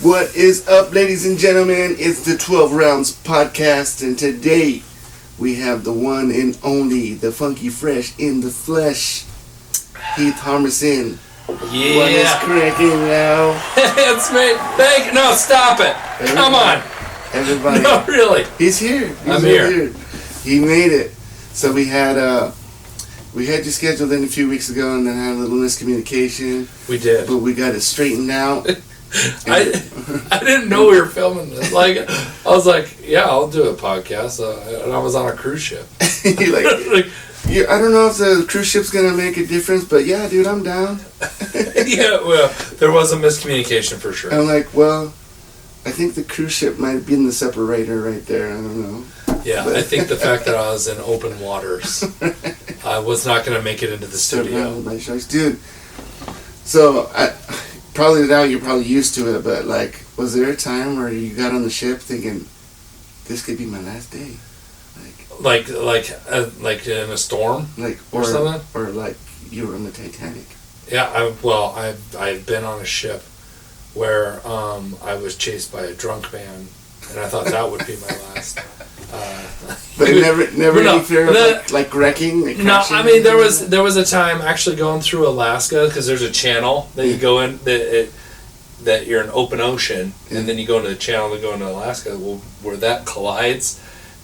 What is up, ladies and gentlemen? It's the 12 Rounds Podcast, and today we have the one and only, the funky fresh in the flesh, Heath Harmison. Yeah. What is cracking now? It's me. Thank you. No, stop it. Come on. Everybody. No, really. He's here. I'm here. He made it. So we had you scheduled in a few weeks ago, and then had a little miscommunication. We did. But we got it straightened out. I didn't know we were filming this. Like, I was like, yeah, I'll do a podcast. And I was on a cruise ship. You're like, yeah, I don't know if the cruise ship's going to make a difference, but yeah, dude, I'm down. Yeah, well, there was a miscommunication for sure. I'm like, well, I think the cruise ship might have been the separator right there. I don't know. Yeah, but I think the fact that I was in open waters, I was not going to make it into the studio. My sharks. Dude, so probably now you're probably used to it, but like, was there a time where you got on the ship thinking, this could be my last day? Like in a storm? Or something? Or like you were on the Titanic. Yeah, I've been on a ship where I was chased by a drunk man, and I thought that would be my last. But never any fear of like wrecking? Like no, I mean there was a time actually going through Alaska, because there's a channel that you go in that you're in open ocean, and then you go into the channel to go into Alaska, where that collides.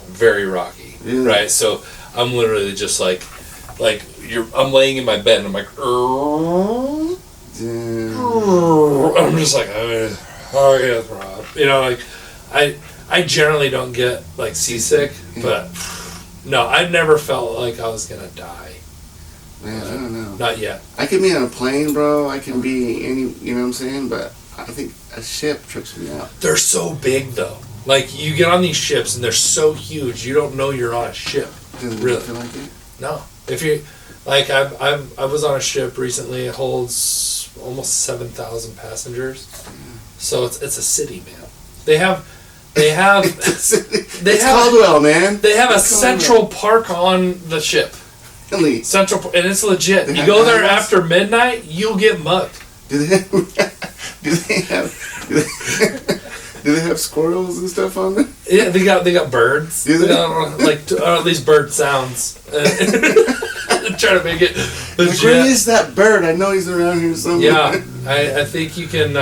Very rocky, right? So I'm literally just like I'm laying in my bed and I'm like, I'm just like, oh yeah, Rob. You know, like I generally don't get like seasick, but no, I never felt like I was gonna die. Man, I don't know. Not yet. I could be on a plane, bro. I can be any, you know what I'm saying? But I think a ship trips me out. They're so big though. Like, you get on these ships and they're so huge, you don't know you're on a ship. Doesn't really feel like it? No. If you like, I was on a ship recently. It holds almost 7,000 passengers. So it's a city, man. They have it's Caldwell, man. They have a Central Park on the ship. Really? Central, and it's legit. You go there after midnight, you'll get mugged. Do they have squirrels and stuff on there? Yeah, they got birds. Do they? Like at least bird sounds. Trying to make it legit. Where is that bird? I know he's around here somewhere. Yeah, I think you can.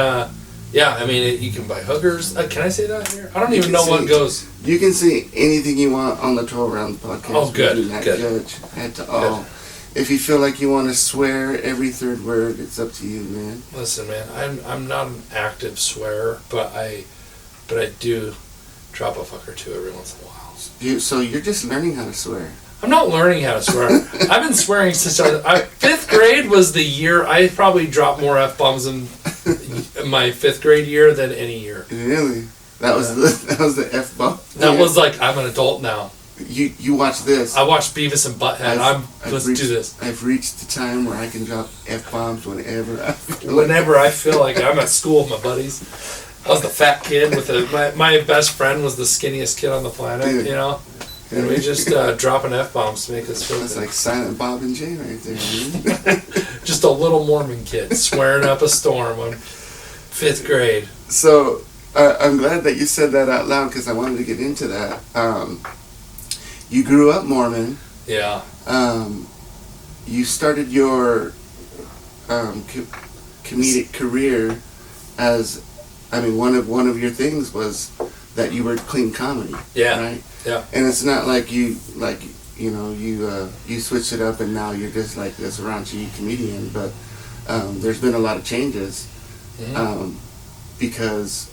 Yeah, I mean you can buy hookers. Can I say that here? I don't even know what goes. You can say anything you want on the 12 Round Podcast. Oh, good. We do not judge at all. Good. If you feel like you want to swear every third word, it's up to you, man. Listen, man, I'm not an active swearer, but I do drop a fuck or two every once in a while. So you're just learning how to swear. I'm not learning how to swear. I've been swearing since 5th grade was the year I probably dropped more F-bombs in my 5th grade year than any year. Really? That was the F-bomb? That was like, I'm an adult now. You watch this. I watched Beavis and Butthead. Let's do this. I've reached the time where I can drop F-bombs whenever I feel Whenever I feel like I'm at school with my buddies. I was the fat kid with my best friend was the skinniest kid on the planet, Dude. You know? And we just dropping F-bombs to make us feel That's good. like Silent Bob and Jay right there. Just a little Mormon kid swearing up a storm on 5th grade. So, I'm glad that you said that out loud, because I wanted to get into that. You grew up Mormon. Yeah. You started your comedic career as, I mean, one of your things was that you were clean comedy. Yeah. Right? Yeah. And it's not like you switched it up and now you're just like this raunchy comedian, but there's been a lot of changes because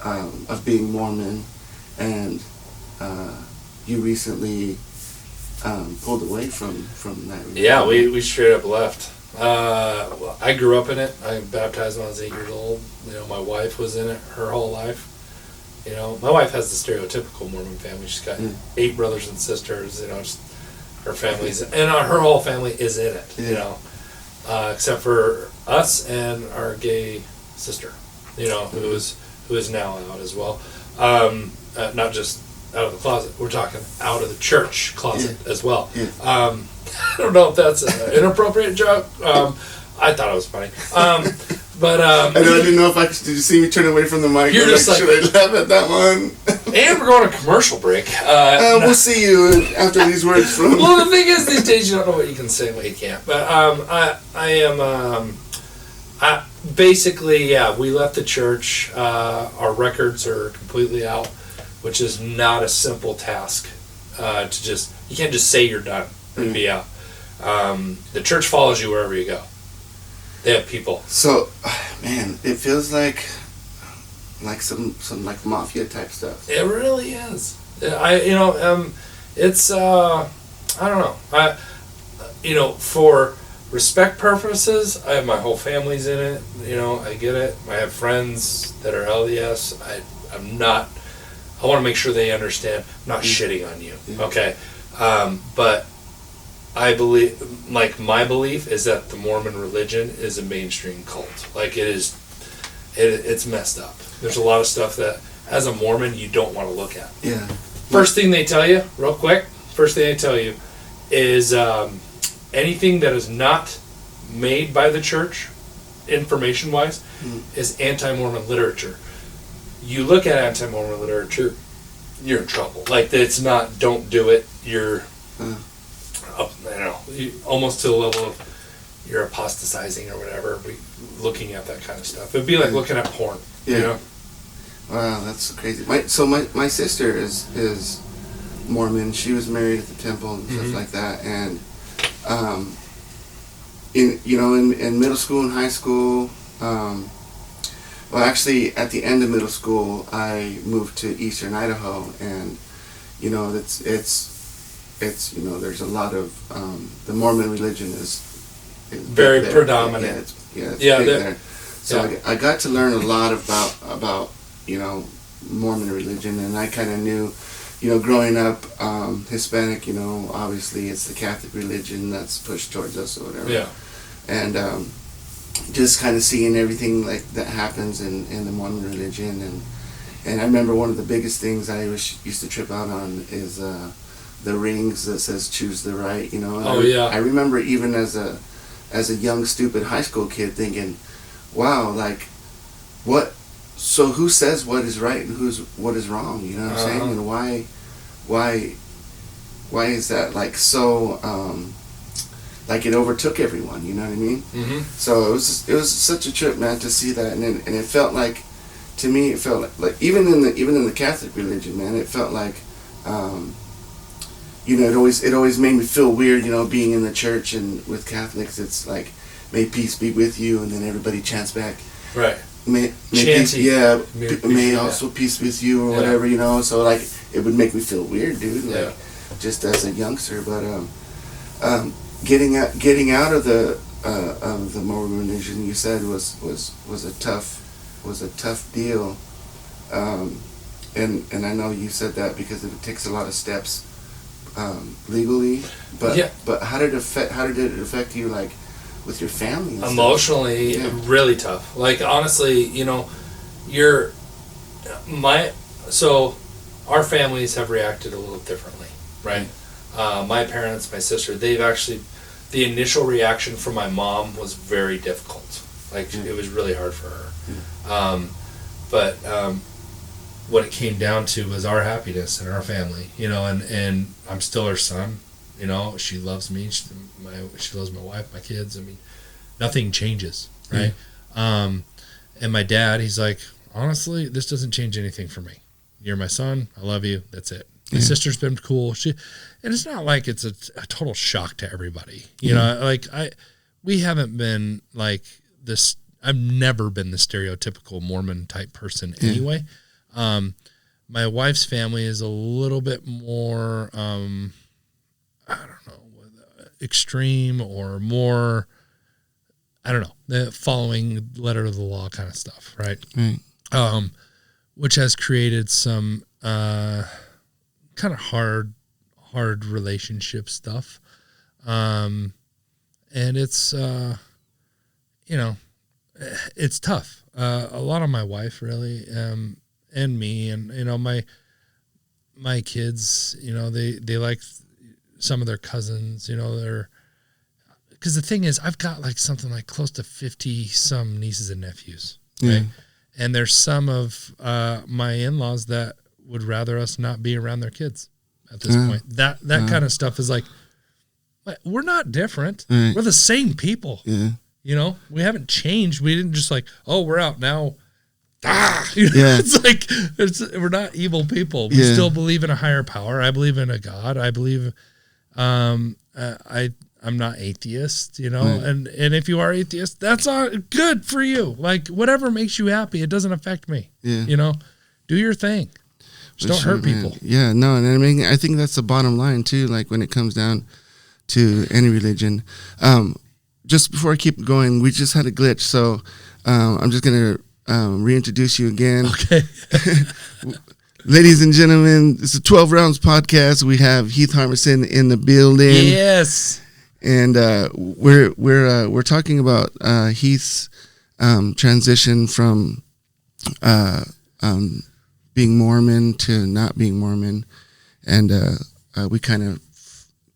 of being Mormon, and you recently pulled away from that. Yeah, we straight up left. I grew up in it. I baptized when I was 8 years old. You know, my wife was in it her whole life. You know, my wife has the stereotypical Mormon family. She's got 8 brothers and sisters. You know, just her family's, and her whole family is in it. You know, except for us and our gay sister. You know, who is now out as well. Not just out of the closet. We're talking out of the church closet as well. Yeah. I don't know if that's an inappropriate joke. I thought it was funny. But I didn't know if I did you see me turn away from the mic? You're just like, should I laugh at that one? And we're going to commercial break. We'll see you after these words from. Well, the thing is, these days you don't know what you can say and what you can't. But basically, yeah, we left the church. Our records are completely out, which is not a simple task. You can't just say you're done and be out. The church follows you wherever you go. They have people. So, man, it feels like some like mafia type stuff. It really is. It's I don't know. For respect purposes, I have my whole family's in it. I get it. I have friends that are LDS. I want to make sure they understand. I'm not shitting on you. Yeah. Okay. But I believe, my belief is that the Mormon religion is a mainstream cult. Like, it is, it's messed up. There's a lot of stuff that, as a Mormon, you don't want to look at. Yeah. First thing they tell you, real quick, is anything that is not made by the church, information-wise, is anti-Mormon literature. You look at anti-Mormon literature, you're in trouble. Like, it's not, don't do it, you're... almost to the level of you're apostatizing or whatever, looking at that kind of stuff. It'd be like looking at porn. Yeah. Wow, that's crazy. My sister is Mormon. She was married at the temple and stuff like that. And in middle school and high school, well, actually at the end of middle school, I moved to Eastern Idaho, and it's there's a lot of the Mormon religion is very predominant. It's big there. So I got to learn a lot about Mormon religion, and I kind of knew, growing up Hispanic, obviously it's the Catholic religion that's pushed towards us or whatever. Yeah. And just kind of seeing everything like that happens in the Mormon religion, and I remember one of the biggest things I used to trip out on is the rings that says "choose the right," And I remember even as a young stupid high school kid thinking, wow, like what, so who says what is right and what is wrong, you know what I'm saying? And why is that like so like it overtook everyone, you know what I mean? So it was such a trip, man, to see that, and it felt like, to me, it felt like even in the Catholic religion, man, it felt like it always made me feel weird, being in the church, and with Catholics, it's like, may peace be with you, and then everybody chants back. Right. May peace, may also peace with you, or whatever, So like, it would make me feel weird, dude. Like, just as a youngster, but getting out of the Mormon religion, you said was a tough deal, and I know you said that because it takes a lot of steps. Legally, but how did it affect you, like with your family? Emotionally, really tough. Like, honestly, so our families have reacted a little differently, right? My parents, my sister, the initial reaction from my mom was very difficult. Like, it was really hard for her. But what it came down to was our happiness and our family, and I'm still her son, she loves me, she loves my wife, my kids. I mean, nothing changes, right? And my dad, he's like, honestly, this doesn't change anything for me. You're my son, I love you, that's it. My sister's been cool, and it's not like it's a total shock to everybody, we haven't been like this. I've never been the stereotypical Mormon type person anyway. My wife's family is a little bit more, extreme, or more, the following letter of the law kind of stuff, right? Which has created some kind of hard relationship stuff. And it's, it's tough. A lot of my wife really, and me, and my kids, they like some of their cousins, because the thing is, I've got like something like close to 50 some nieces and nephews, right? And there's some of my in-laws that would rather us not be around their kids at this point. That kind of stuff is like, we're not different. We're the same people. Yeah. You know, we haven't changed. We didn't just like, oh, we're out now. You know, it's like we're not evil people. We still believe in a higher power. I believe in a God. I believe I'm not atheist, you know, and if you are atheist, that's all good for you. Like whatever makes you happy, it doesn't affect me. You know, do your thing. Just don't hurt people. Yeah, no, and I mean, I think that's the bottom line too. Like when it comes down to any religion. Just before I keep going, we just had a glitch, so I'm just gonna reintroduce you again. Okay. Ladies and gentlemen, it's a 12 Rounds podcast. We have Heath Harmison in the building. Yes. And we're talking about Heath's transition from being Mormon to not being Mormon, and we kind of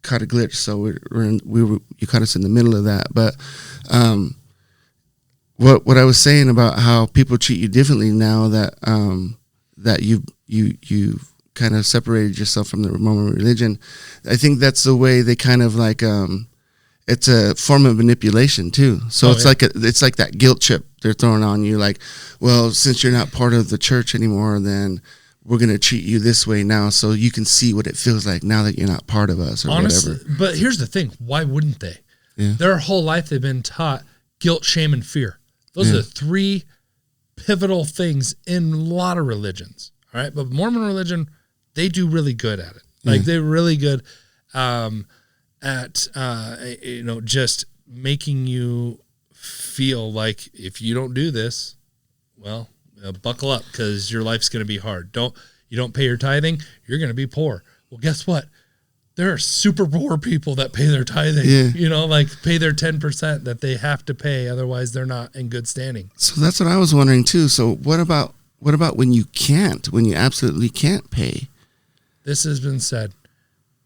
caught a glitch, so you caught us in the middle of that. But what I was saying about how people treat you differently now that that you kind of separated yourself from the Mormon religion, I think that's the way they kind of like it's a form of manipulation too. So it's like that guilt trip they're throwing on you, like, well, since you're not part of the church anymore, then we're going to treat you this way now so you can see what it feels like now that you're not part of us or whatever. But here's the thing. Why wouldn't they? Yeah. Their whole life they've been taught guilt, shame, and fear. Those are the three pivotal things in a lot of religions. All right. But Mormon religion, they do really good at it. Like they're really good at, just making you feel like if you don't do this, well, buckle up because your life's going to be hard. You don't pay your tithing, you're going to be poor. Well, guess what? There are super poor people that pay their tithing, like pay their 10% that they have to pay. Otherwise they're not in good standing. So that's what I was wondering too. So what about when you absolutely can't pay? This has been said.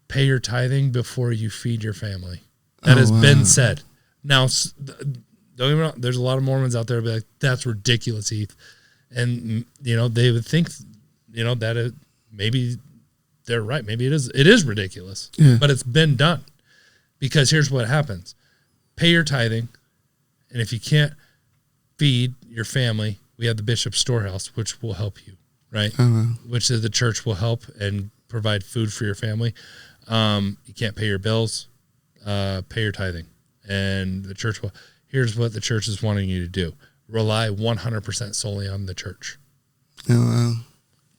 Pay your tithing before you feed your family. That has been said. Now, don't get me wrong, there's a lot of Mormons out there be like, that's ridiculous, Heath. And, they would think, that maybe they're right. Maybe it is ridiculous, but it's been done because here's what happens. Pay your tithing. And if you can't feed your family, we have the Bishop's Storehouse, which will help you, right? Which is the church will help and provide food for your family. You can't pay your bills, pay your tithing. And the church will, here's what the church is wanting you to do. Rely 100% solely on the church.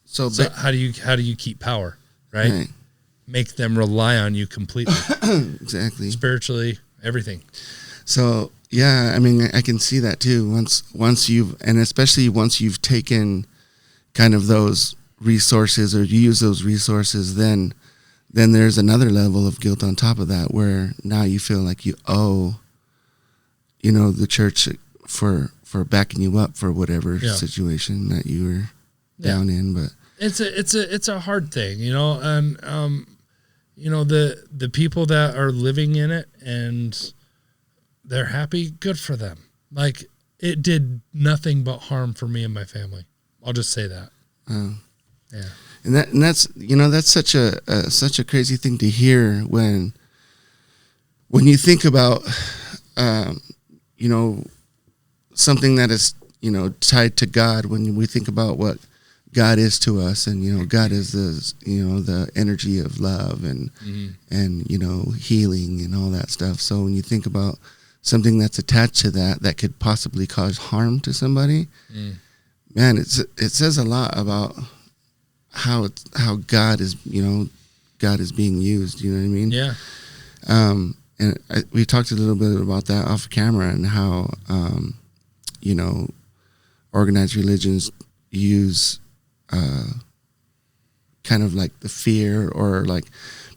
So how do you keep power, right? Make them rely on you completely. Exactly. Spiritually, everything. So, yeah, I mean, I can see that too. Once you've taken kind of those resources or you use those resources, then there's another level of guilt on top of that where now you feel like you owe, the church for backing you up for whatever situation that you were down in. But it's a hard thing, and the people that are living in it and they're happy, good for them. Like it did nothing but harm for me and my family. I'll just say that. Yeah. And that's that's such a crazy thing to hear when you think about something that is tied to God. When we think about what God is to us, and God is the energy of love and healing and all that stuff. So when you think about something that's attached to that could possibly cause harm to somebody, man, it says a lot about how God is being used. You know what I mean? Yeah. And we talked a little bit about that off camera and how organized religions use kind of like the fear or like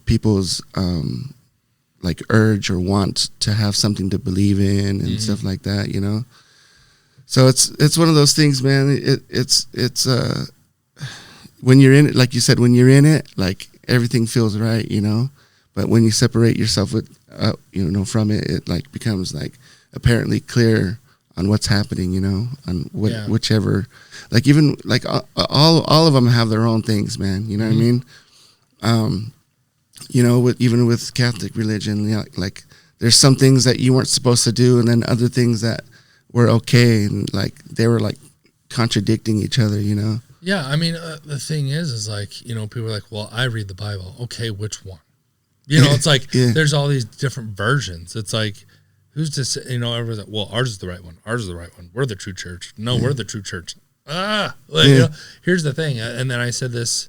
people's like urge or want to have something to believe in and stuff like that. So it's one of those things, man. It's when you're in it, like you said, when you're in it, like everything feels right, but but when you separate yourself from it, it like becomes like apparently clear on what's happening, on whichever, like even like all of them have their own things, man. You know what I mean? Even with Catholic religion, like there's some things that you weren't supposed to do, and then other things that were okay, and like they were like contradicting each other, Yeah, I mean, the thing is like, people are like, well, I read the Bible. Okay, which one? It's like there's all these different versions. It's like, who's to say, everyone's like, well, ours is the right one. Ours is the right one. We're the true church. No, we're the true church. Here's the thing. And then I said this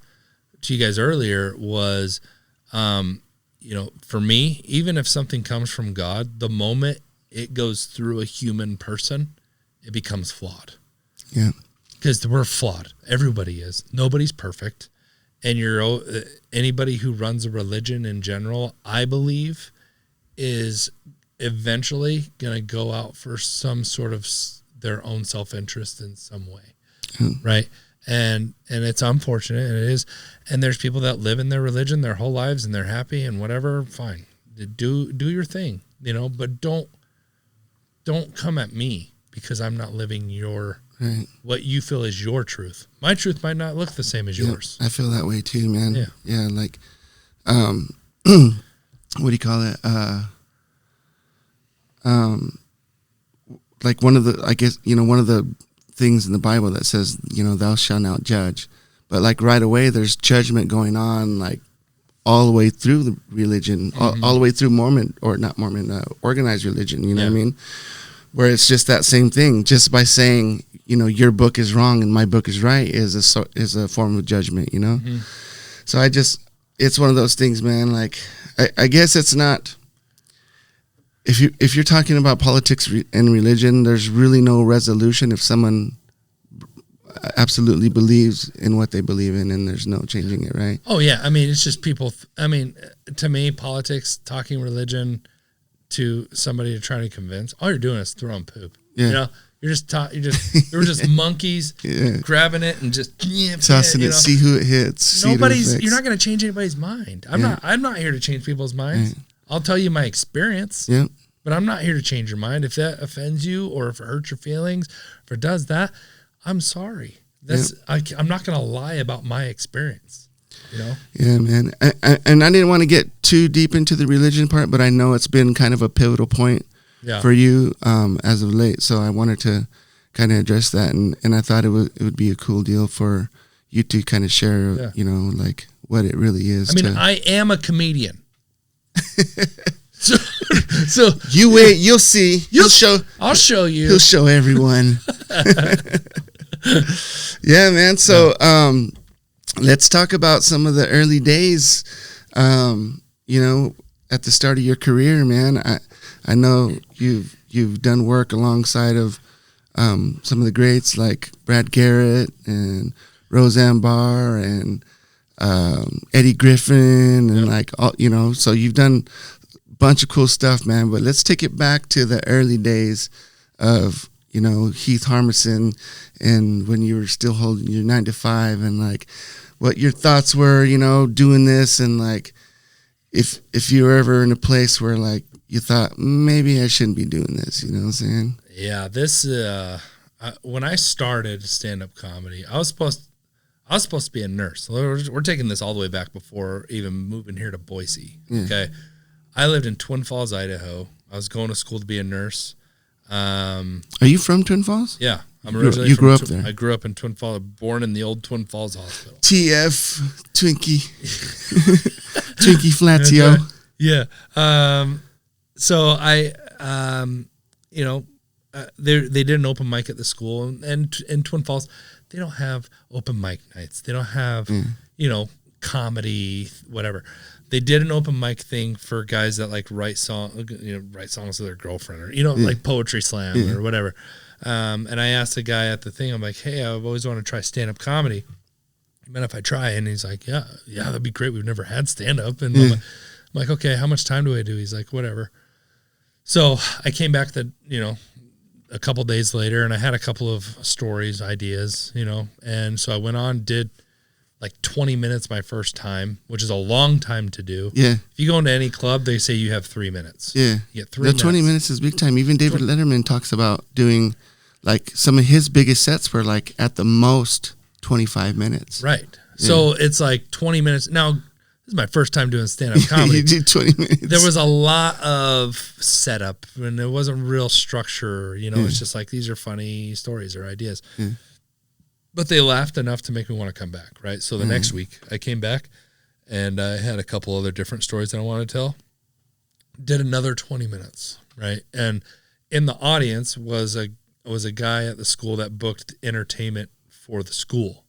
to you guys earlier was, for me, even if something comes from God, the moment it goes through a human person, it becomes flawed. Yeah. Because we're flawed. Everybody is. Nobody's perfect. And anybody who runs a religion in general, I believe, is eventually going to go out for some sort of their own self-interest in some way. Right? And it's unfortunate, and it is. And there's people that live in their religion their whole lives, and they're happy and whatever. Fine, do your thing, But don't come at me because I'm not living what you feel is your truth. My truth might not look the same as yours. I feel that way too, man. Yeah. Yeah, like, what do you call it? Like one of the things in the Bible that says, thou shalt not judge. But like right away, there's judgment going on, like all the way through the religion, all the way through Mormon, or not Mormon, organized religion, you know what I mean? Where it's just that same thing, just by saying, your book is wrong and my book is right is a form of judgment, So it's one of those things, man. Like, I guess it's not, if you're talking about politics and religion, there's really no resolution if someone absolutely believes in what they believe in, and there's no changing it, right? Oh yeah, I mean, it's just people. I mean, to me, politics, talking religion to somebody to try to convince, all you're doing is throwing poop. Yeah. You're just they were just monkeys grabbing it and just tossing it, see who it hits. You're not going to change anybody's mind. I'm not here to change people's minds. I'll tell you my experience. Yeah. But I'm not here to change your mind. If that offends you, or if it hurts your feelings, if it does that, I'm sorry. I'm not going to lie about my experience. Yeah, man. And I didn't want to get too deep into the religion part, but I know it's been kind of a pivotal point for you as of late. So I wanted to kind of address that, and I thought it would be a cool deal for you to kind of share, like what it really is. I mean, I am a comedian. So you wait, you'll see. I'll show you. He'll show everyone. Yeah, man. So let's talk about some of the early days. At the start of your career, man. I know you've done work alongside of some of the greats like Brad Garrett and Roseanne Barr and Eddie Griffin and like all, so you've done bunch of cool stuff, man. But let's take it back to the early days of Heath Harmison, and when you were still holding your 9 to 5, and like what your thoughts were, doing this, and like if you were ever in a place where like you thought maybe I shouldn't be doing this, you know what I'm saying? Yeah, this when I started stand-up comedy, I was supposed to be a nurse. We're taking this all the way back before even moving here to Boise. Yeah. Okay. I lived in Twin Falls, Idaho. I was going to school to be a nurse. Are you from Twin Falls? Yeah. I'm originally you grew up there. I grew up in Twin Falls, born in the old Twin Falls Hospital. TF, Twinkie. Twinkie Flatio. Yeah. So I, they did an open mic at the school, and in Twin Falls, they don't have open mic nights. They don't have, comedy, whatever. They did an open mic thing for guys that like write songs with their girlfriend, or like poetry slam or whatever. And I asked the guy at the thing, I'm like, hey, I've always wanted to try stand-up comedy. You mind if I try? And he's like, yeah, that'd be great. We've never had stand-up. And I'm like, okay, how much time do I do? He's like, whatever. So I came back a couple days later, and I had a couple of stories, ideas, and so I went on, did like 20 minutes my first time, which is a long time to do. Yeah. If you go into any club, they say you have 3 minutes. Yeah. You get 3 minutes. 20 minutes is big time. Even David Letterman talks about doing, like, some of his biggest sets were, like, at the most 25 minutes. Right. Yeah. So it's like 20 minutes. Now, this is my first time doing stand-up comedy. You did 20 minutes. There was a lot of setup, and there wasn't real structure. It's just like, these are funny stories or ideas. Yeah. But they laughed enough to make me want to come back, right? So the next week, I came back, and I had a couple other different stories that I wanted to tell. Did another 20 minutes, right? And in the audience was a guy at the school that booked entertainment for the school.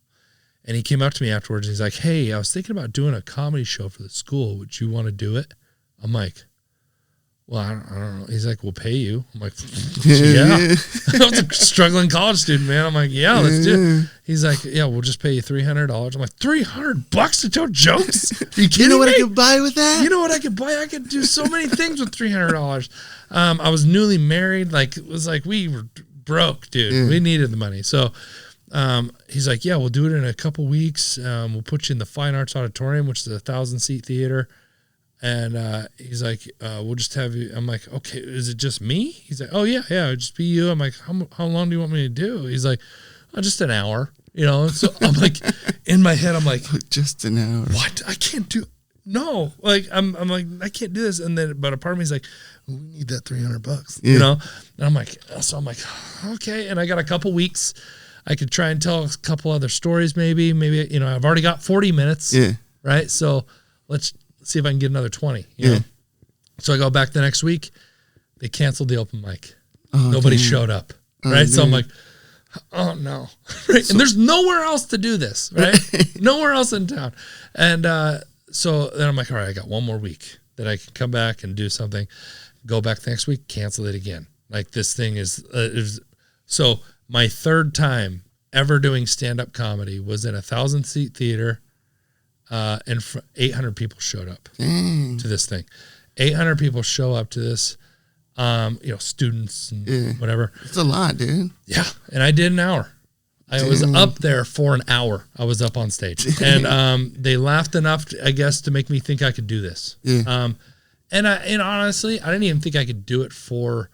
And he came up to me afterwards, and he's like, hey, I was thinking about doing a comedy show for the school. Would you want to do it? I'm like, well, I don't know. He's like, we'll pay you. I'm like, yeah. I was a struggling college student, man. I'm like, yeah, let's do it. He's like, yeah, we'll just pay you $300. I'm like, $300 to tell jokes? Are you kidding me? You know what I could buy with that? You know what I could buy? I could do so many things with $300. I was newly married. Like, it was like we were broke, dude. Yeah. We needed the money. So he's like, yeah, we'll do it in a couple weeks. We'll put you in the Fine Arts Auditorium, which is a 1,000-seat theater. And he's like, we'll just have you. I'm like, okay, is it just me? He's like, oh, yeah, it'll just be you. I'm like, how long do you want me to do? He's like, oh, just an hour, So I'm like, in my head, I'm like, just an hour. What? I can't do. No, like I'm like, I can't do this. And then, but a part of me is like, we need that $300, And I'm like, okay. And I got a couple weeks. I could try and tell a couple other stories, maybe, I've already got 40 minutes. Yeah. Right. So let's see if I can get another 20. You know? So I go back the next week. They canceled the open mic. Nobody showed up. Right. So I'm like, oh no. Right. And there's nowhere else to do this. Right. Nowhere else in town. And so then I'm like, all right, I got one more week that I can come back and do something. Go back the next week, cancel it again. Like, this thing is so my third time ever doing stand-up comedy was in a 1,000-seat theater. And 800 people showed up to this thing. 800 people show up to this, students and whatever. It's a lot, dude. Yeah. And I did an hour. I was up there for an hour. I was up on stage. And they laughed enough, I guess, to make me think I could do this. Yeah. And honestly, I didn't even think I could do it for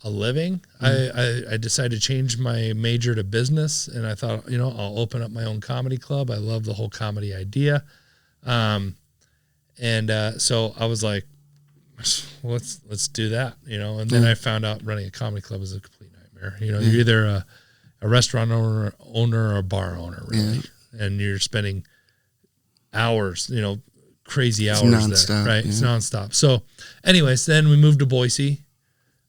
a living. I decided to change my major to business, and I thought, I'll open up my own comedy club. I love the whole comedy idea. So I was like, well, let's do that, and then I found out running a comedy club is a complete nightmare. You're either a restaurant owner or a bar owner, really. And you're spending hours, crazy hours nonstop, there, right? It's nonstop. So anyways, then we moved to Boise.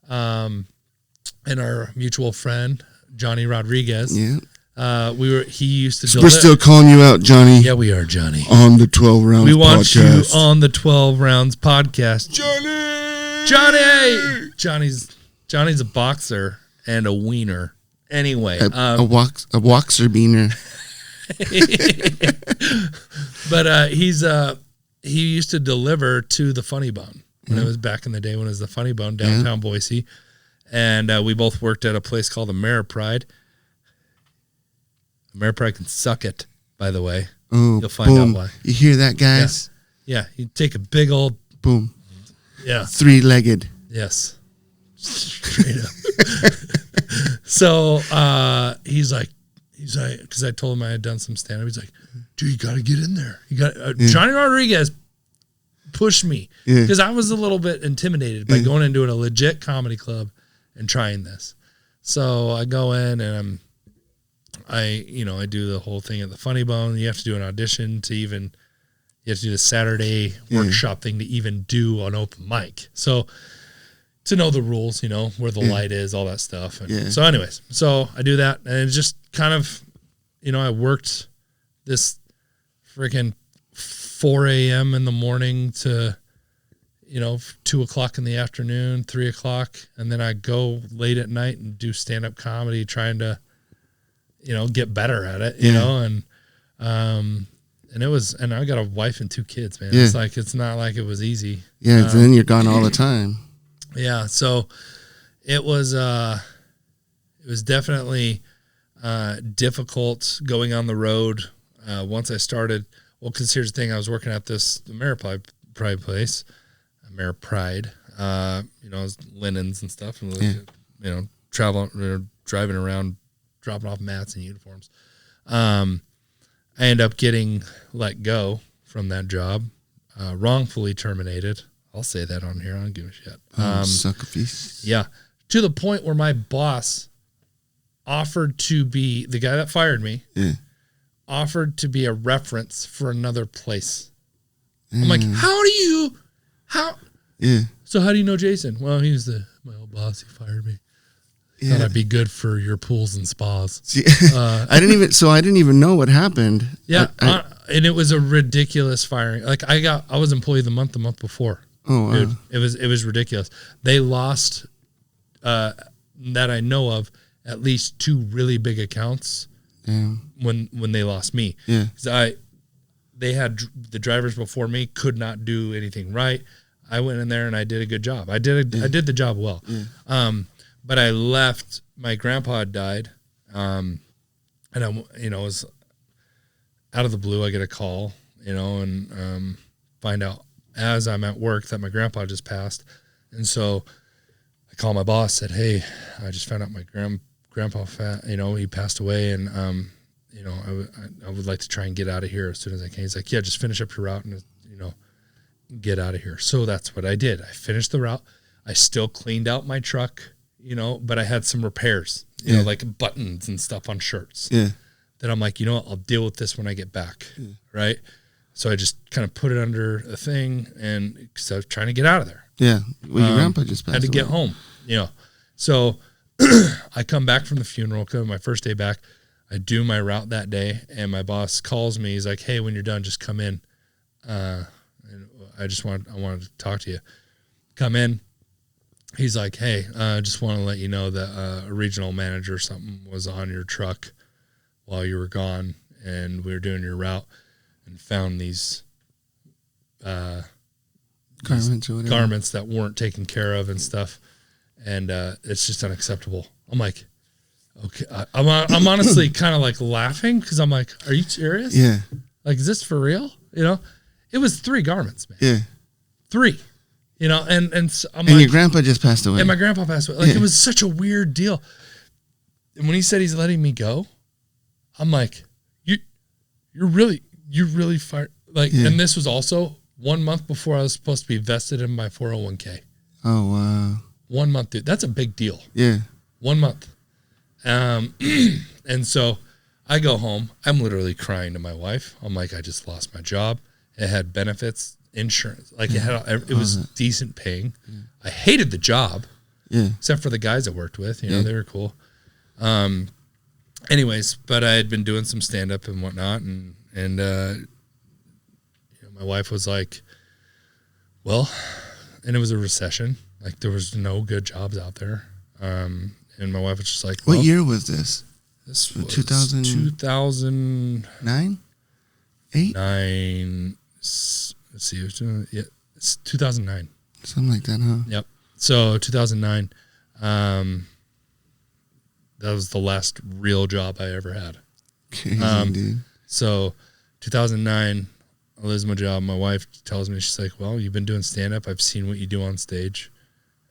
And our mutual friend, Johnny Rodriguez, he used to We're still calling you out, Johnny. Yeah, we are, Johnny. On the 12 Rounds podcast. We want you on the 12 Rounds podcast. Johnny! Johnny's a boxer and a wiener. Anyway. A boxer beaner. But he used to deliver to the Funny Bone when it was back in the day when it was the Funny Bone downtown Boise. And we both worked at a place called AmeriPride. AmeriPride can suck it, by the way. Oh, you'll find out why. You hear that, guys? Yeah. You take a big old boom. Yeah. 3-legged. Yes. Straight up. So he's like, because I told him I had done some stand up. He's like, dude, you got to get in there. You got Johnny Rodriguez pushed me because I was a little bit intimidated by going and doing a legit comedy club and trying this. So I go in and I do the whole thing at the Funny Bone. You have to do an audition you have to do the Saturday workshop thing to even do an open mic. So to know the rules, where the light is, all that stuff. And so anyways, so I do that, and it's just kind of, I worked this freaking 4 a.m. in the morning to, 2 o'clock in the afternoon, 3 o'clock. And then I go late at night and do stand-up comedy, trying to, get better at it, and I got a wife and 2 kids, man. Yeah. It's not like it was easy. Yeah. Then you're gone all the time. Yeah. So it was definitely difficult going on the road. once I started, well, because here's the thing, I was working at this Ameripride place, Ameripride, linens and stuff, and driving around, dropping off mats and uniforms. I end up getting let go from that job, wrongfully terminated. I'll say that on here. I don't give a shit. Suck a piece. Yeah. To the point where my boss offered to be, the guy that fired me, offered to be a reference for another place. I'm like, so how do you know Jason? Well, he was my old boss. He fired me. Thought I'd be good for your pools and spas. See, I didn't even know what happened. Yeah. And it was a ridiculous firing. Like I was employee the month before. Oh, wow. Dude, it was ridiculous. They lost, that I know of, at least 2 really big accounts. Damn. When they lost me. Yeah. Because they had the drivers before me could not do anything right. I went in there and I did a good job. I did the job well. Yeah. But I left. My grandpa had died, and I was out of the blue. I get a call, and find out as I'm at work that my grandpa just passed, and so I call my boss. Said, "Hey, I just found out my grandpa he passed away, and I would like to try and get out of here as soon as I can." He's like, "Yeah, just finish up your route and get out of here." So that's what I did. I finished the route. I still cleaned out my truck. But I had some repairs, like buttons and stuff on shirts. Yeah. That I'm like, I'll deal with this when I get back. Yeah. Right. So I just kind of put it under a thing because I was trying to get out of there. Yeah. Well, your grandpa just passed away. Had to get home, So I come back from the funeral, my first day back. I do my route that day, and my boss calls me. He's like, "Hey, when you're done, just come in. And I wanted to talk to you. Come in." He's like, "Hey, I just want to let you know that a regional manager or something was on your truck while you were gone, and we were doing your route and found these garments that weren't taken care of and stuff, and it's just unacceptable." I'm like, "Okay." I'm honestly kind of like laughing because I'm like, "Are you serious? Yeah. Like, is this for real?" It was 3 garments, man. Yeah, 3. And so I'm like, your grandpa just passed away. And my grandpa passed away. It was such a weird deal. And when he said he's letting me go, I'm like, you really fired. And this was also 1 month before I was supposed to be vested in my 401k. Oh, wow. 1 month, dude. That's a big deal. Yeah. 1 month. And so I go home. I'm literally crying to my wife. I'm like, I just lost my job. It had benefits. Insurance, it was decent paying. Yeah. I hated the job, except for the guys I worked with. They were cool. Anyways, but I had been doing some stand up and whatnot, and my wife was like, "Well," and it was a recession. Like there was no good jobs out there. And my wife was just like, "What year was this?" This was 2009, 8, 9. Let's see. It's 2009. Something like that, huh? Yep. So 2009, that was the last real job I ever had. Crazy, dude. So 2009, I lose my job. My wife tells me, she's like, "Well, you've been doing stand-up. I've seen what you do on stage,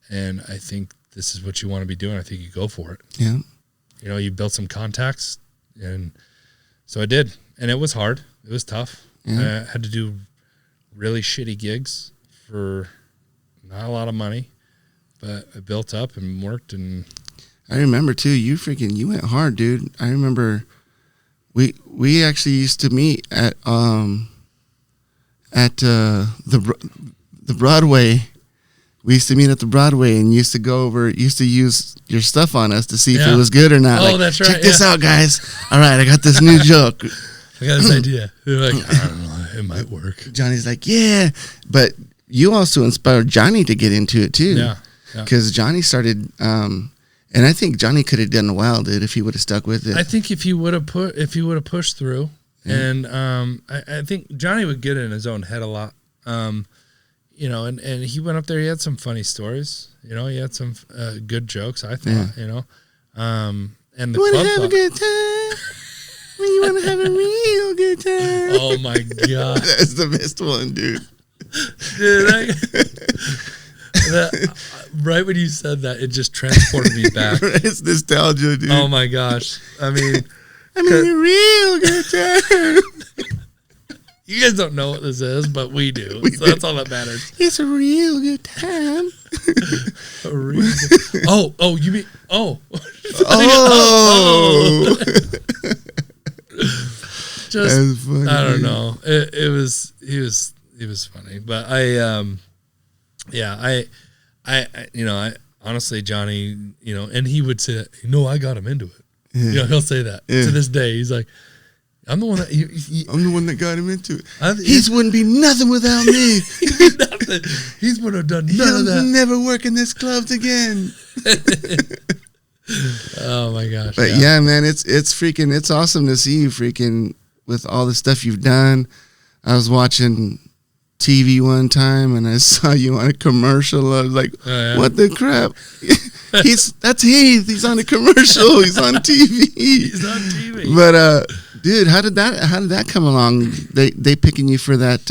and I think this is what you want to be doing. I think you go for it." Yeah. You built some contacts, and so I did. And it was hard. It was tough. Yeah. I had to do really shitty gigs for not a lot of money, but I built up and worked. And I remember too, you went hard, dude. I remember we actually used to meet at the Broadway. We used to meet at the Broadway and used to use your stuff on us to see if it was good or not. Oh, that's right. Check this out, guys. All right, I got this new joke. I got this idea. They're like, I don't know, it might work. Johnny's like, yeah. But you also inspired Johnny to get into it too. Yeah. Because Johnny started, and I think Johnny could have done well, dude, if he would have stuck with it. I think if he would have pushed through, and I think Johnny would get in his own head a lot. And he went up there. He had some funny stories. He had some good jokes. I thought. And the club have a good time. When you want to have a real good time. Oh my god, that's the best one, dude. Dude, right when you said that, it just transported me back. It's nostalgia, dude. Oh my gosh, I mean, a real good time. You guys don't know what this is, but we do. So that's all that matters. It's a real good time. You mean oh. Just funny, I don't know. He was funny, but I honestly, Johnny, and he would say, I got him into it. Yeah. He'll say that to this day. He's like, I'm the one that I'm the one that got him into it. He wouldn't be nothing without me. Nothing. He would have done none of that. Never work in this clubs again. Oh my gosh! But yeah, man, it's awesome to see you freaking with all the stuff you've done. I was watching TV one time and I saw you on a commercial. I was like, what the crap? That's Heath. He's on a commercial. He's on TV. He's on TV. But dude, how did that come along? They picking you for that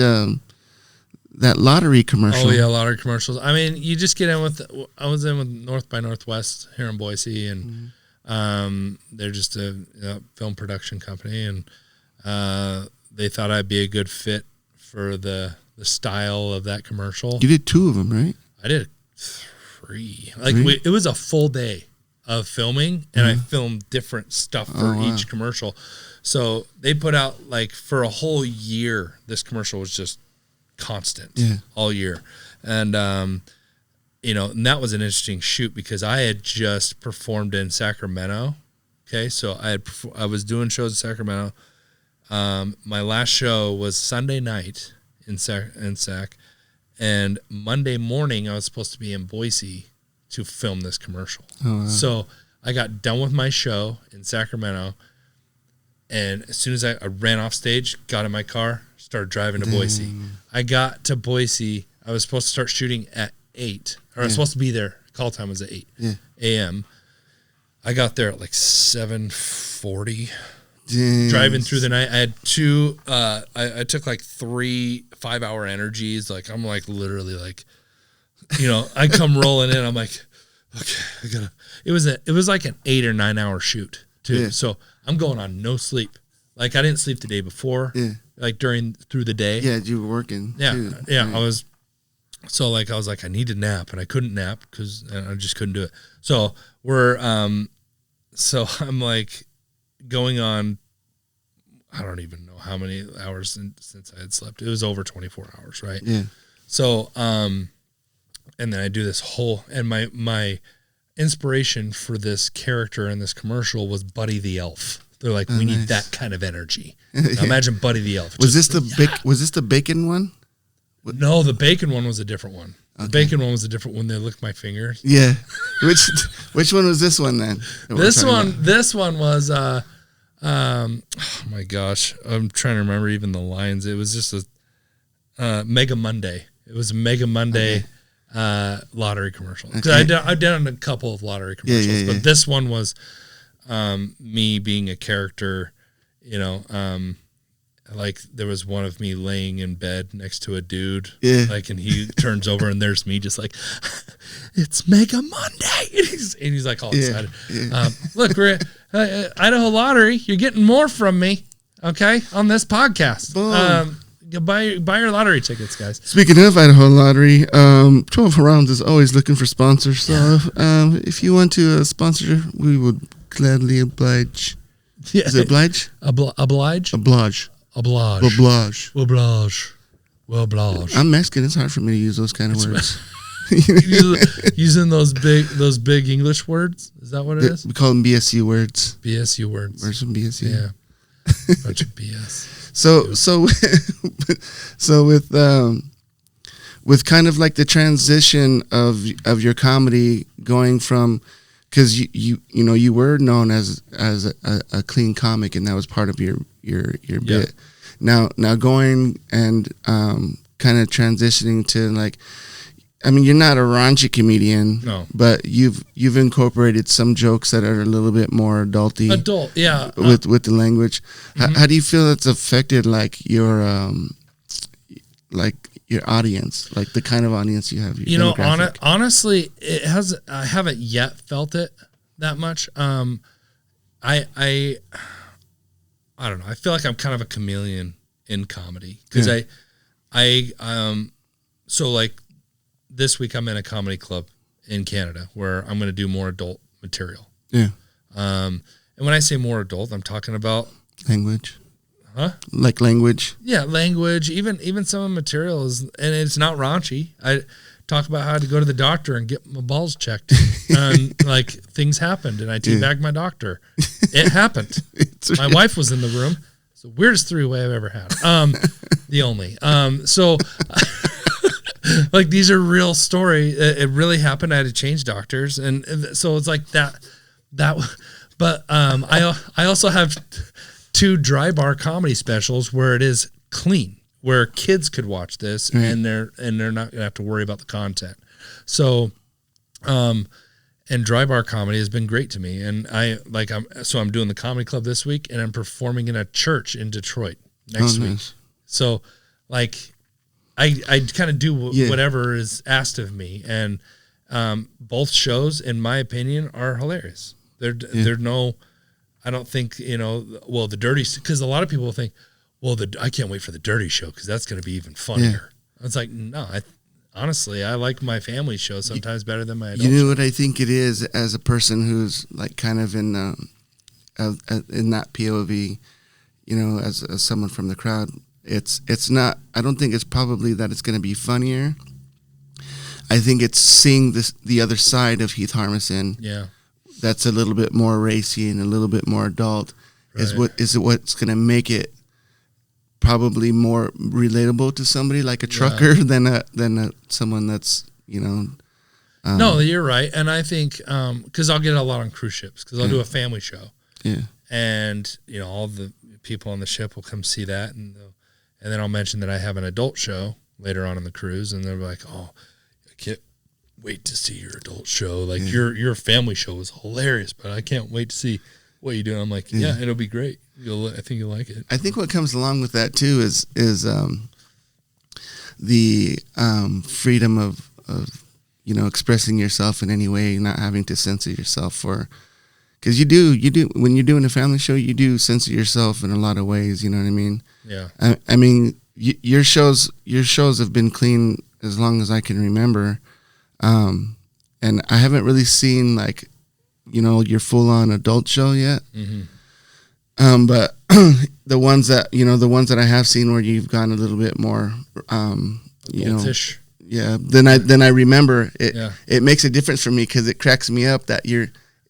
lottery commercial. Oh yeah, lottery commercials. I mean, you just get in with. I was in with North by Northwest here in Boise, and they're just a film production company, and they thought I'd be a good fit for the style of that commercial. You did 2 of them, right? I did 3. It was a full day of filming, and I filmed different stuff for each commercial. So they put out for a whole year. This commercial was just constant all year, and and that was an interesting shoot because I had just performed in Sacramento. Okay, so I was doing shows in Sacramento. My last show was Sunday night in Sac, and Monday morning I was supposed to be in Boise to film this commercial. Oh, wow. So I got done with my show in Sacramento, and as soon as I ran off stage, got in my car, started driving to Boise. I got to Boise. I was supposed to start shooting at 8, or I was supposed to be there. Call time was at 8 a.m. I got there at 7:40. Driving through the night. I had 2. I took 3 5-hour energies. I'm literally I come rolling in. I'm like, okay, I gotta. It was an 8 or 9 hour shoot too. Yeah. So I'm going on no sleep. I didn't sleep the day before. Yeah. Through the day. Yeah, you were working. Yeah, too. Yeah. I was. So I was I need to nap, and I couldn't nap because I just couldn't do it. So so I'm going on. I don't even know how many hours since I had slept. It was over 24 hours, right? Yeah. So and then I do this whole, and my inspiration for this character in this commercial was Buddy the Elf. They're like, we need that kind of energy. Now imagine Buddy the Elf. Was this the bacon one? No, the bacon one was a different one. Okay. The bacon one was a different one. They licked my fingers. Yeah. Which one was this one then? This one was oh my gosh, I'm trying to remember even the lines. It was just a Mega Monday. It was a Mega Monday lottery commercial. Okay. I've done a couple of lottery commercials, but this one was me being a character. There was one of me laying in bed next to a dude, and he turns over and there's me just it's Mega Monday, and he's all excited. Yeah. Look, we're Idaho Lottery. You're getting more from me, okay, on this podcast. Boom. Buy your lottery tickets, guys. Speaking of Idaho Lottery, 12 Rounds is always looking for sponsors. So if you want to sponsor, we would gladly oblige. Yeah. Is it oblige? Oblige? Oblige. Oblige. I'm Mexican. It's hard for me to use those kind of words. Using those big English words? Is that what it is? We call them BSU words. BSU words. Words from BSU. Yeah. Bunch of BS. So with kind of the transition of your comedy going from, because you were known as a clean comic, and that was part of your bit. Now going and kind of transitioning to I mean, you're not a raunchy comedian. No. But you've incorporated some jokes that are a little bit more adulty. Adult, yeah. With the language. How do you feel that's affected like your audience, like the kind of audience you have? You know, honestly, it has. I haven't yet felt it that much. I don't know. I feel like I'm kind of a chameleon in comedy because so like this week I'm in a comedy club in Canada where I'm going to do more adult material. Yeah. And when I say more adult, I'm talking about language. Huh? Like language. Yeah, language. Even some of the material is, and it's not raunchy. I talk about how I had to go to the doctor and get my balls checked, and like things happened, and I teabagged my doctor. It happened. My wife was in the room. It's the weirdest three-way I've ever had. The only. So, like these are real story. It really happened. I had to change doctors, and so it's like that. But I also have 2 dry bar comedy specials where it is clean, where kids could watch this and they're not gonna have to worry about the content. So, and dry bar comedy has been great to me. And I'm doing the comedy club this week, and I'm performing in a church in Detroit next week. Nice. So, like, I kind of do whatever is asked of me, and both shows, in my opinion, are hilarious. They're no. I don't think, the dirty, because a lot of people think, I can't wait for the dirty show because that's going to be even funnier. Yeah. It's like, no, honestly, I like my family show sometimes better than my adult show. What I think it is, as a person who's like kind of in that POV, as someone from the crowd, it's not, I don't think it's probably that it's going to be funnier. I think it's seeing the other side of Heath Harmison. Yeah. That's a little bit more racy and a little bit more adult, right. What's going to make it probably more relatable to somebody like a trucker than someone that's no, you're right, and I think because I'll get a lot on cruise ships because I'll do a family show, and all the people on the ship will come see that, and then I'll mention that I have an adult show later on in the cruise, and they're like, oh, I can't wait to see your adult show. Like your family show is hilarious, but I can't wait to see what you do. I'm like, yeah, it'll be great. I think you'll like it. I think what comes along with that too is the freedom of expressing yourself in any way, not having to censor yourself because you do when you're doing a family show, you do censor yourself in a lot of ways. You know what I mean? Yeah. I mean, your shows have been clean as long as I can remember. And I haven't really seen your full on adult show yet. Mm-hmm. But the ones that I have seen where you've gone a little bit more, adultish. Then I remember it. Yeah. It makes a difference for me because it cracks me up that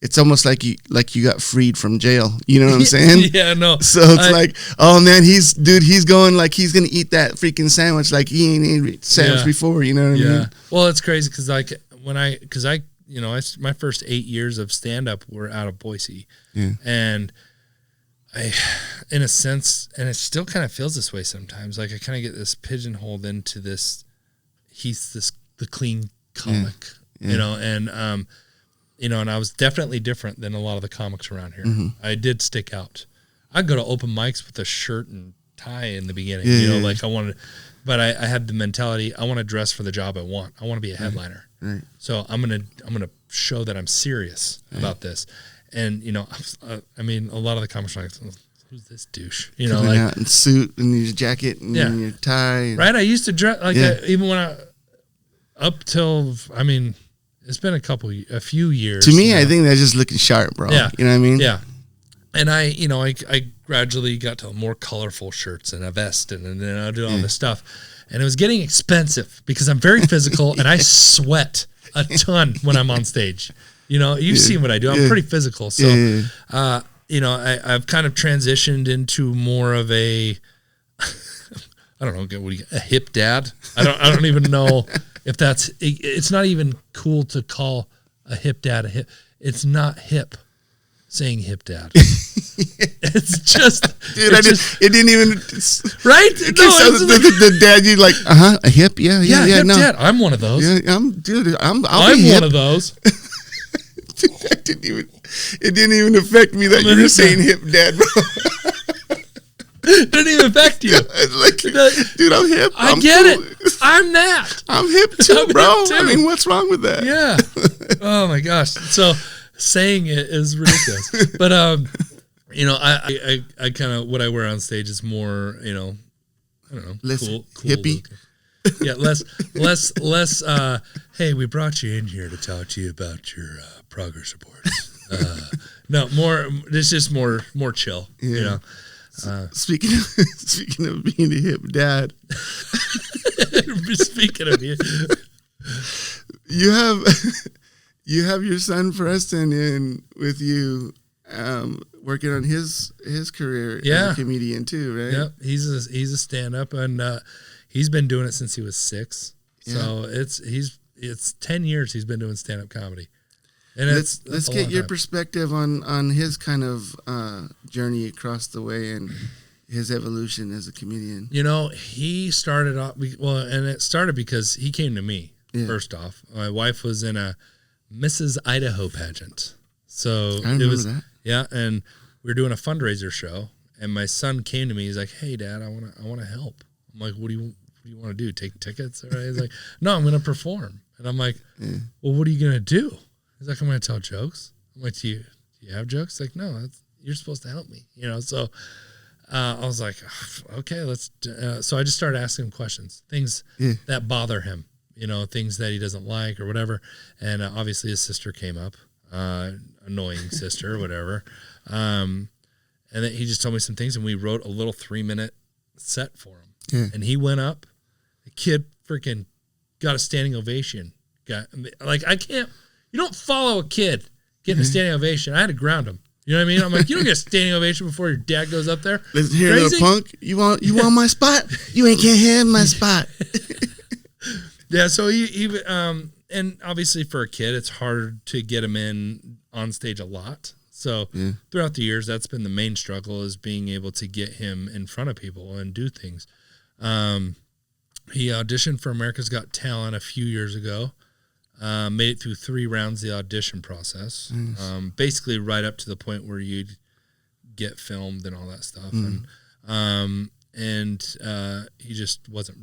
it's almost like you got freed from jail. You know what I'm saying? Yeah, no. So it's like, oh man, he's going like he's gonna eat that freaking sandwich like he ain't eaten sandwich before. You know what I mean? Well, it's crazy because my first 8 years of stand up were out of Boise, and I, in a sense, and it still kind of feels this way sometimes. Like I kind of get this pigeonholed into this. He's the clean comic, and and I was definitely different than a lot of the comics around here. Mm-hmm. I did stick out. I'd go to open mics with a shirt and tie in the beginning, I wanted, but I had the mentality, I want to dress for the job I want. I want to be a headliner. Right. So I'm going to show that I'm serious about this. And, I mean, a lot of the comics are like, who's this douche? Coming out in suit and your jacket and your tie. Right. I used to dress even when up till, I mean, it's been a few years. To me, I think they're just looking sharp, bro. Yeah. You know what I mean? Yeah. And I gradually got to more colorful shirts and a vest and then I do all this stuff. And it was getting expensive because I'm very physical and I sweat a ton when I'm on stage. You've seen what I do. I'm pretty physical. So, I've kind of transitioned into more of a, I don't know, a hip dad. I don't even know if it's not even cool to call a hip dad a hip. It's not hip. saying hip dad. It's just, dude. It didn't even right. The dad, you like, a hip, yeah, hip no. dad. I'm one of those. Yeah, I'm one of those. Dude, it didn't even affect me that you were saying hip dad, bro. It didn't even affect you. Like, dude, I'm hip. I get it. I'm that. I'm hip too, bro. Hip too. I mean, what's wrong with that? Yeah. Oh my gosh. So saying it is ridiculous. But I kind of, what I wear on stage is more, I don't know, less cool hippie. Yeah, less. Hey, we brought you in here to talk to you about your progress reports. No, more. It's just more chill. Yeah. Speaking of being a hip dad, speaking of you have your son Preston in with you, working on his career as a comedian too, right? Yep, he's a stand-up, and he's been doing it since he was 6. So it's 10 years he's been doing stand-up comedy. And let's get your perspective on his kind of journey across the way and his evolution as a comedian. He started off and it started because he came to me first off. My wife was in a Mrs. Idaho pageant, so I remember that. Yeah, and we were doing a fundraiser show, and my son came to me. He's like, "Hey, Dad, I want to help." I'm like, "What do you want to do? Take tickets?" Right? He's like, "No, I'm going to perform." And I'm like, "Well, what are you going to do?" He's like, "I'm going to tell jokes." I'm like, do you have jokes? He's like, "No, you're supposed to help me." So I was like, okay, let's. So I just started asking him questions, things that bother him, things that he doesn't like or whatever. And obviously his sister came up, annoying sister or whatever. And then he just told me some things, and we wrote a little 3-minute set for him. Yeah. And he went up. The kid freaking got a standing ovation. You don't follow a kid getting a standing ovation. I had to ground him. You know what I mean? I'm like, you don't get a standing ovation before your dad goes up there. Listen here, little punk. You want my spot? You ain't can't have my spot. Yeah. So he and obviously for a kid, it's hard to get him in on stage a lot. So throughout the years, that's been the main struggle, is being able to get him in front of people and do things. He auditioned for America's Got Talent a few years ago. Made it through 3 rounds of the audition process. Nice. Basically right up to the point where you'd get filmed and all that stuff. And he just wasn't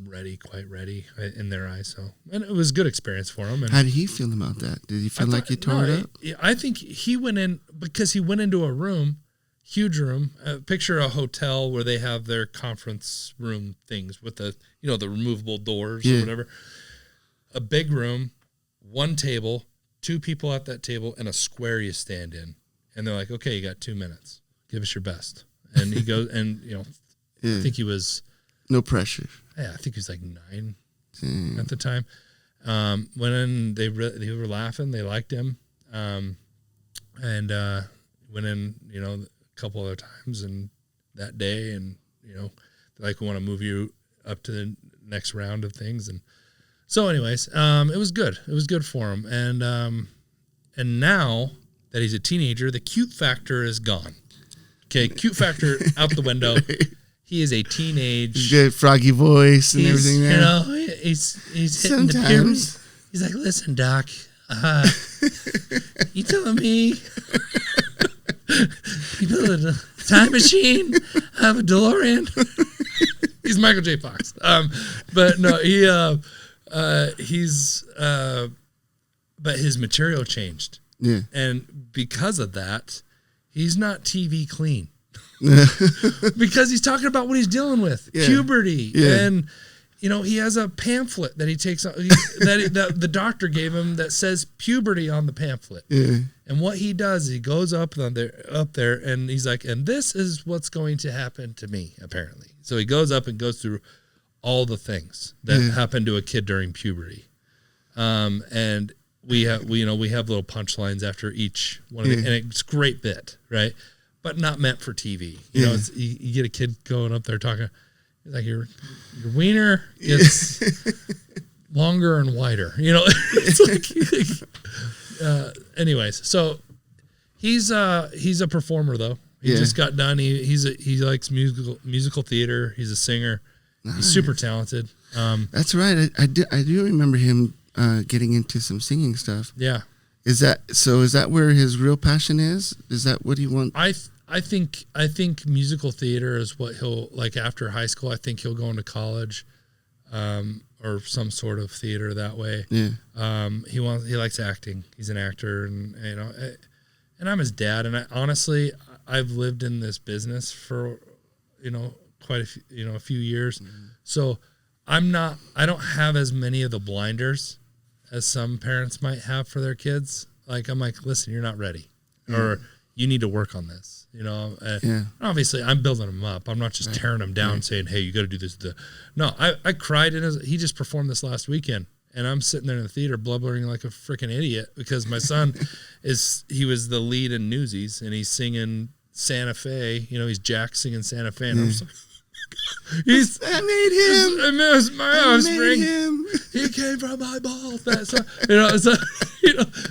quite ready in their eyes. And it was a good experience for him. And how did he feel about that? Did he feel like he tore it up? I think he went in because he went into a room, huge room. Picture a hotel where they have their conference room things with the removable doors or whatever. A big room. 1 table, 2 people at that table, and a square you stand in. And they're like, okay, you got 2 minutes. Give us your best. And he goes, and, I think he was... No pressure. Yeah, I think he was like 9 at the time. Went in, they were laughing. They liked him. And went in, a couple other times and that day. And, they're like, we want to move you up to the next round of things. And so anyways, it was good. It was good for him. And now that he's a teenager, the cute factor is gone. Okay, cute factor out the window. He is a teenage. He's got froggy voice and everything there. He's hitting the puberty. He's like, listen, Doc, you telling me you build a time machine? I have a DeLorean. He's Michael J. Fox. But no, but his material changed. Yeah. And because of that, he's not TV clean. Because he's talking about what he's dealing with. Yeah. Puberty. Yeah. And, he has a pamphlet that he takes that the doctor gave him that says puberty on the pamphlet. Yeah. And what he does, he goes up there and he's like, and this is what's going to happen to me, apparently. So he goes up and goes through all the things that happen to a kid during puberty. And we have little punchlines after each one of and it's a great bit, right? But not meant for TV. You get a kid going up there talking, like your wiener gets longer and wider. It's like, anyways, so He's a performer though. He just got done. He likes musical theater. He's a singer. Nice. He's super talented. That's right. I do remember him getting into some singing stuff. Yeah. Is that where his real passion is? Is that what he wants? I think musical theater is what he'll like after high school. I think he'll go into college, or some sort of theater that way. Yeah. He likes acting. He's an actor, and and I'm his dad. And I've lived in this business for, quite a few years. Mm-hmm. So I don't have as many of the blinders as some parents might have for their kids. Like, I'm like, listen, you're not ready, or you need to work on this. Obviously I'm building him up. I'm not just tearing him down saying, hey, you got to do this. No, I cried he just performed this last weekend, and I'm sitting there in the theater blubbering like a freaking idiot because my son he was the lead in Newsies, and he's singing Santa Fe. He's Jack singing Santa Fe, and I'm just like, I made him. It was my offspring. He came from my balls.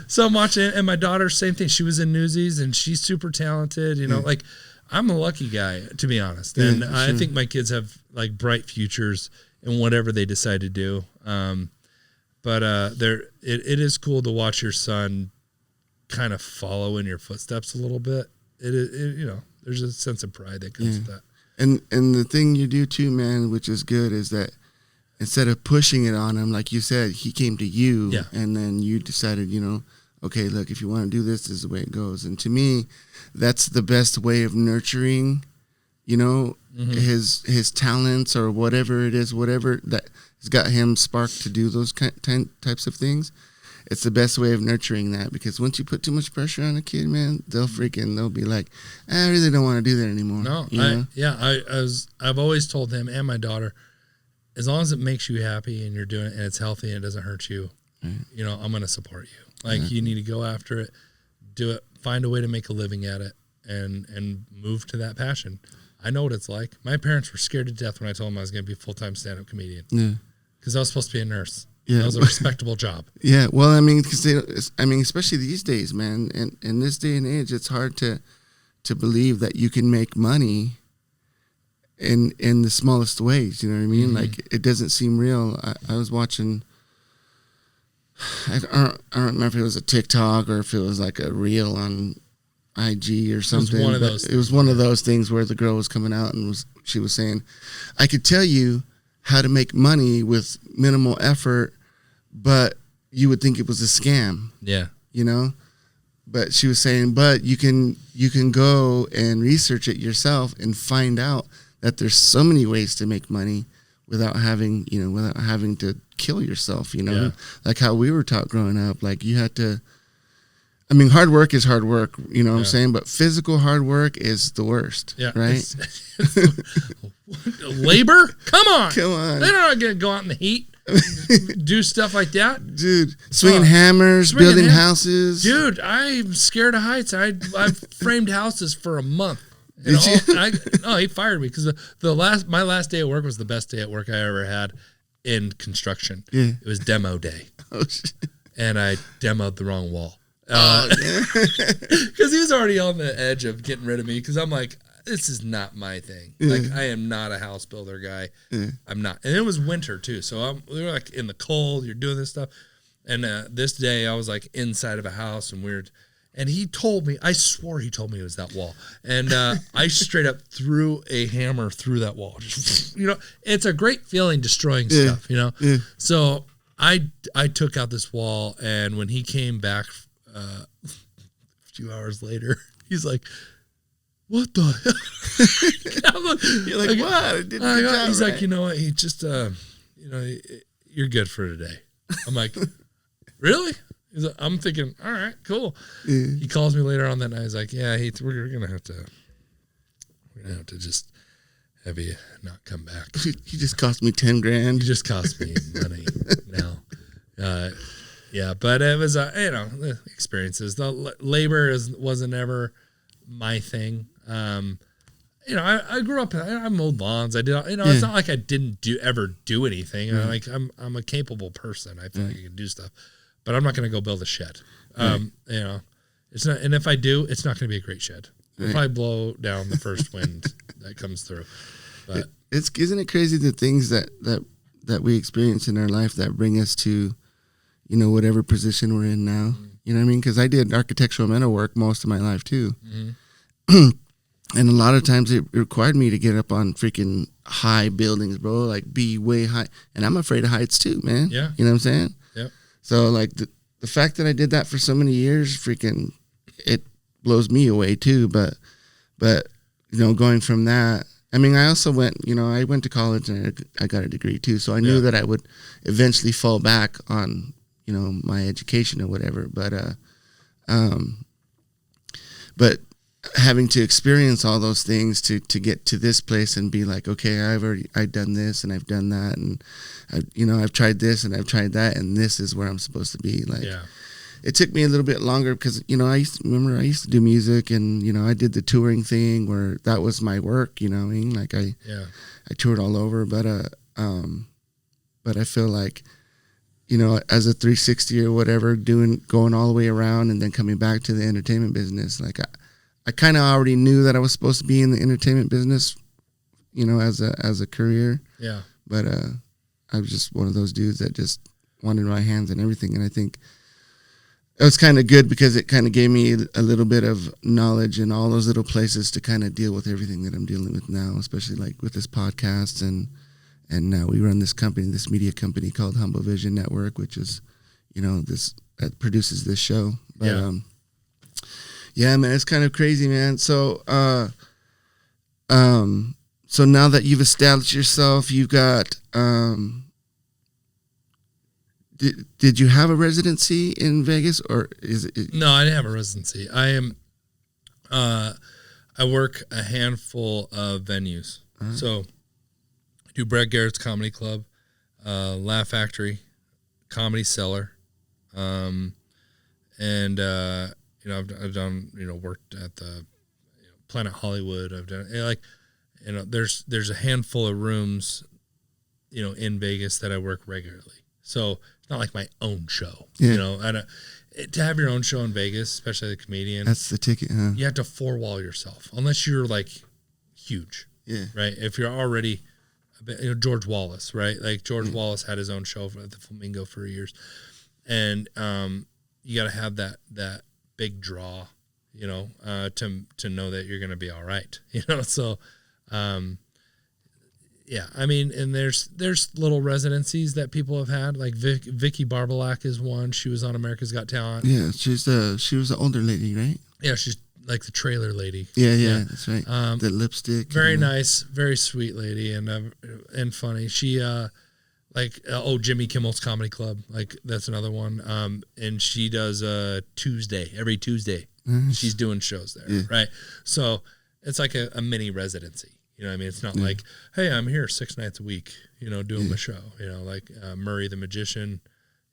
So I'm watching, and my daughter, same thing. She was in Newsies, and she's super talented. Like, I'm a lucky guy, to be honest. And I think my kids have like bright futures in whatever they decide to do. But it is cool to watch your son kind of follow in your footsteps a little bit. There's a sense of pride that comes with that. And the thing you do too, man, which is good, is that instead of pushing it on him, like you said, he came to you, and then you decided, okay, look, if you want to do this is the way it goes. And to me, that's the best way of nurturing, his talents or whatever it is, whatever that has got him sparked to do those types of things. It's the best way of nurturing that, because once you put too much pressure on a kid, man, they'll be like, I really don't want to do that anymore. No, I've always told him and my daughter, as long as it makes you happy and you're doing it and it's healthy and it doesn't hurt you, I'm going to support you. Like, you need to go after it, do it, find a way to make a living at it, and move to that passion. I know what it's like. My parents were scared to death when I told them I was going to be a full-time stand-up comedian. Yeah. Because I was supposed to be a nurse. Yeah, that was a respectable job. Yeah, well, especially these days, man. In this day and age, it's hard to believe that you can make money in the smallest ways. You know what I mean? Mm-hmm. Like, it doesn't seem real. I was watching. I don't remember if it was a TikTok or if it was like a reel on IG or something. It was one of those things where the girl was coming out and she was saying, "I could tell you how to make money with minimal effort, but you would think it was a scam." Yeah. But she was saying, but you can go and research it yourself and find out that there's so many ways to make money without having to kill yourself, like how we were taught growing up. Like, you had to, hard work is hard work, what I'm saying? But physical hard work is the worst, right? Labor? Come on. They're not going to go out in the heat, do stuff like that. Dude, swinging hammers, building houses. Dude, I'm scared of heights. I've framed houses for a month. Did you? No, he fired me because my last day at work was the best day at work I ever had in construction. Yeah. It was demo day. Oh, shit. And I demoed the wrong wall. Because he was already on the edge of getting rid of me, because I'm like, this is not my thing. Yeah. Like, I am not a house builder guy. Yeah. I'm not. And it was winter too, so we were like in the cold, you're doing this stuff. And this day I was like inside of a house, and he told me, I swore he told me it was that wall. And I straight up threw a hammer through that wall. Just, it's a great feeling destroying stuff, Yeah. So I took out this wall, and when he came back a few hours later, he's like, what the hell? You're like, what? I did a good job, he's right? like, you know what? He just, you're good for today. I'm like, really? He's like, I'm thinking, all right, cool. Yeah. He calls me later on that night. He's like, yeah, we're gonna have to just have you not come back. He just cost me $10,000. He just cost me money now. Yeah, but it was experiences. The labor wasn't ever my thing. I grew up. I mowed lawns. I did. It's not like I didn't ever do anything. Mm. I'm a capable person. I feel like I can do stuff. But I'm not going to go build a shed. It's not, and if I do, it's not going to be a great shed. It'll Right. probably blow down the first wind that comes through. But Isn't it crazy the things that we experience in our life that bring us to, you know, whatever position we're in now. You know what I mean? Because I did architectural metal work most of my life too. And a lot of times it required me to get up on freaking high buildings, bro, like be way high. And I'm afraid of heights too, man. Yeah. You know what I'm saying? Yep. So like the fact that I did that for so many years, freaking, it blows me away too. But, you know, going from that, I mean, I also went, you know, I went to college and I got a degree too. So I knew that I would eventually fall back on, you know, my education or whatever. But having to experience all those things to get to this place and be like, okay, I've done this and I've done that. And I've tried this and I've tried that. And this is where I'm supposed to be. Like, it took me a little bit longer because, you know, I used to do music and, you know, I did the touring thing where that was my work, you know what I mean? Like I toured all over, but I feel like, you know, as a 360 or whatever, going all the way around and then coming back to the entertainment business, like I kind of already knew that I was supposed to be in the entertainment business, you know, as a career. Yeah. But I was just one of those dudes that just wanted my hands on everything, and I think it was kind of good because it kind of gave me a little bit of knowledge in all those little places to kind of deal with everything that I'm dealing with now, especially like with this podcast and now we run this media company called Humble Vision Network, which is, you know, that produces this show. But, yeah, man, it's kind of crazy, man. So, so now that you've established yourself, you've got, did you have a residency in Vegas or is it? No, I didn't have a residency. I work a handful of venues. So I do Brad Garrett's Comedy Club, Laugh Factory, Comedy Cellar, and, you know, I've done, you know, worked at the Planet Hollywood. I've done, like, you know, there's a handful of rooms, you know, in Vegas that I work regularly. So it's not like my own show, you know. To have your own show in Vegas, especially as a comedian, that's the ticket. Huh? You have to four-wall yourself, unless you're like huge, right? If you're already, you know, George Wallace, right? Like George Wallace had his own show at the Flamingo for years, and you got to have that big draw, you know, to know that you're going to be all right, you know. So, yeah, I mean, and there's little residencies that people have had, like Vicky Barbalak is one. She was on America's Got Talent. Yeah, she was the older lady, right? Yeah, she's like the trailer lady. Yeah, that's right. The lipstick. Very nice, very sweet lady, and funny. She Jimmy Kimmel's Comedy Club, like that's another one. And she does every Tuesday. Mm-hmm. She's doing shows there, right? So it's like a mini residency. You know what I mean? It's not like, hey, I'm here 6 nights a week, you know, doing my show. You know, like Murray the Magician,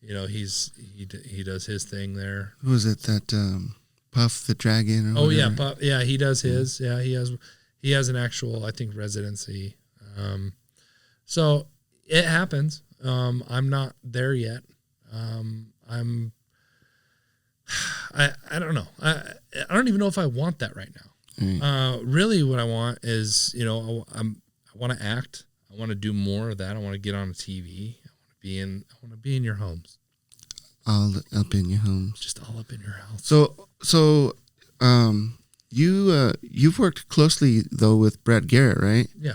you know, he does his thing there. Who was it that Puff the Dragon? Or whatever? Puff. Yeah, he does his. Yeah, he has an actual, I think, residency. So it happens. I'm not there yet. I don't know. I don't even know if I want that right now. Really what I want is, you know, I want to act. I want to do more of that. I want to get on TV. I want to be in your homes. All up in your homes. Just all up in your house. So, you've worked closely though with Brad Garrett, right? Yeah.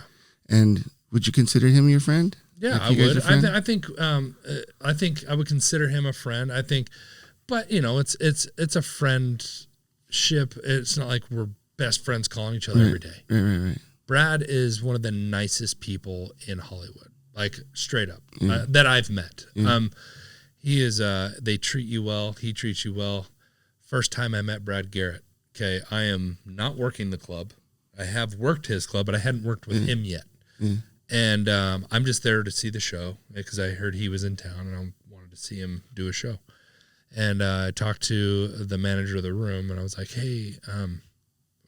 And would you consider him your friend? Yeah, I would. I think I would consider him a friend. I think, but you know, it's a friendship. It's not like we're best friends calling each other every day. Right. Brad is one of the nicest people in Hollywood, like straight up, that I've met. He is. They treat you well. He treats you well. First time I met Brad Garrett. Okay, I am not working the club. I have worked his club, but I hadn't worked with him yet. And I'm just there to see the show because I heard he was in town and I wanted to see him do a show. And I talked to the manager of the room and I was like, hey,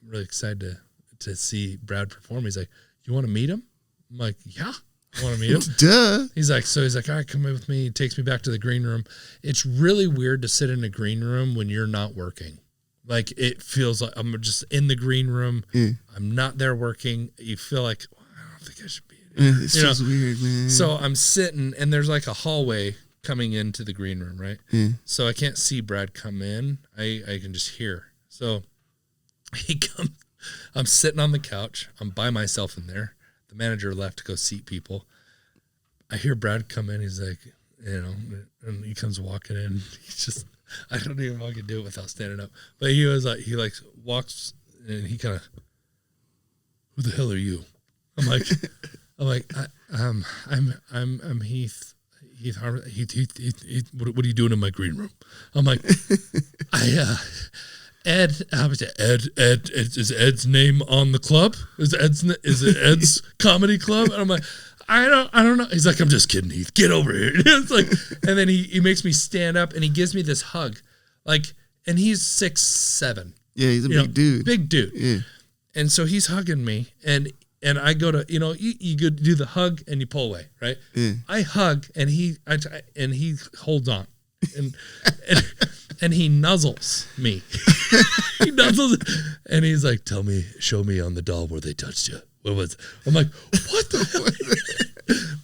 really excited to see Brad perform. He's like, you want to meet him? I'm like, yeah, I want to meet him. Duh. He's like, all right, come with me. He takes me back to the green room. It's really weird to sit in a green room when you're not working. Like it feels like I'm just in the green room. Yeah. I'm not there working. You feel like, I don't think I should be. It's just weird, man. So I'm sitting, and there's like a hallway coming into the green room, right? Yeah. So I can't see Brad come in. I can just hear. So he comes. I'm sitting on the couch. I'm by myself in there. The manager left to go seat people. I hear Brad come in. He's like, and he comes walking in. He's just, I don't even know if I can do it without standing up. But he was like, he walks, and he kind of, who the hell are you? I'm like, I'm Heath Harmison. Heath, what are you doing in my green room? I'm like, Ed, is Ed's name on the club? Is it Ed's comedy club? And I'm like, I don't know. He's like, I'm just kidding, Heath. Get over here. It's like, and then he makes me stand up, and he gives me this hug, like, and he's 6'7". Yeah, he's a big dude. Big dude. Yeah. And so he's hugging me, and I go to, you go do the hug and you pull away, right? Yeah. I hug, and he holds on, and he nuzzles me. He nuzzles, and he's like, show me on the doll where they touched you. What was it? I'm like, what the hell?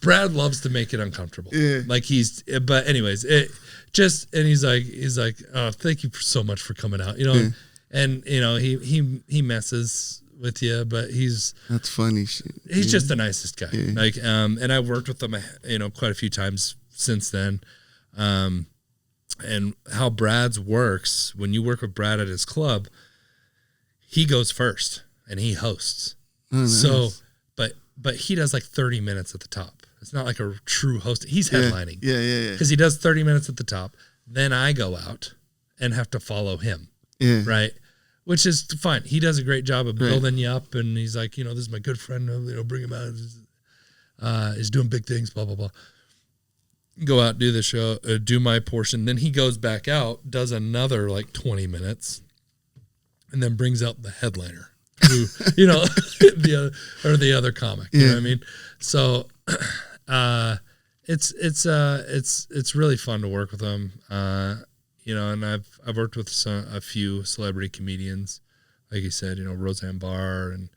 Brad loves to make it uncomfortable. Yeah. Like but anyways, and he's like, oh, thank you so much for coming out, Yeah. and he messes with you, but that's funny shit. He's just the nicest guy. Yeah. Like, and I've worked with him, quite a few times since then. And how Brad's works, when you work with Brad at his club, he goes first and he hosts. Oh, nice. So, but he does like 30 minutes at the top. It's not like a true host. He's headlining. Yeah. Because he does 30 minutes at the top. Then I go out and have to follow him. Yeah. Right. Which is fine. He does a great job of building you up. And he's like, this is my good friend. Bring him out. He's doing big things, blah, blah, blah. Go out, do the show, do my portion. Then he goes back out, does another like 20 minutes, and then brings out the headliner, who, the other comic. You know what I mean? So, it's really fun to work with him. And I've worked with a few celebrity comedians, like you said, Roseanne Barr and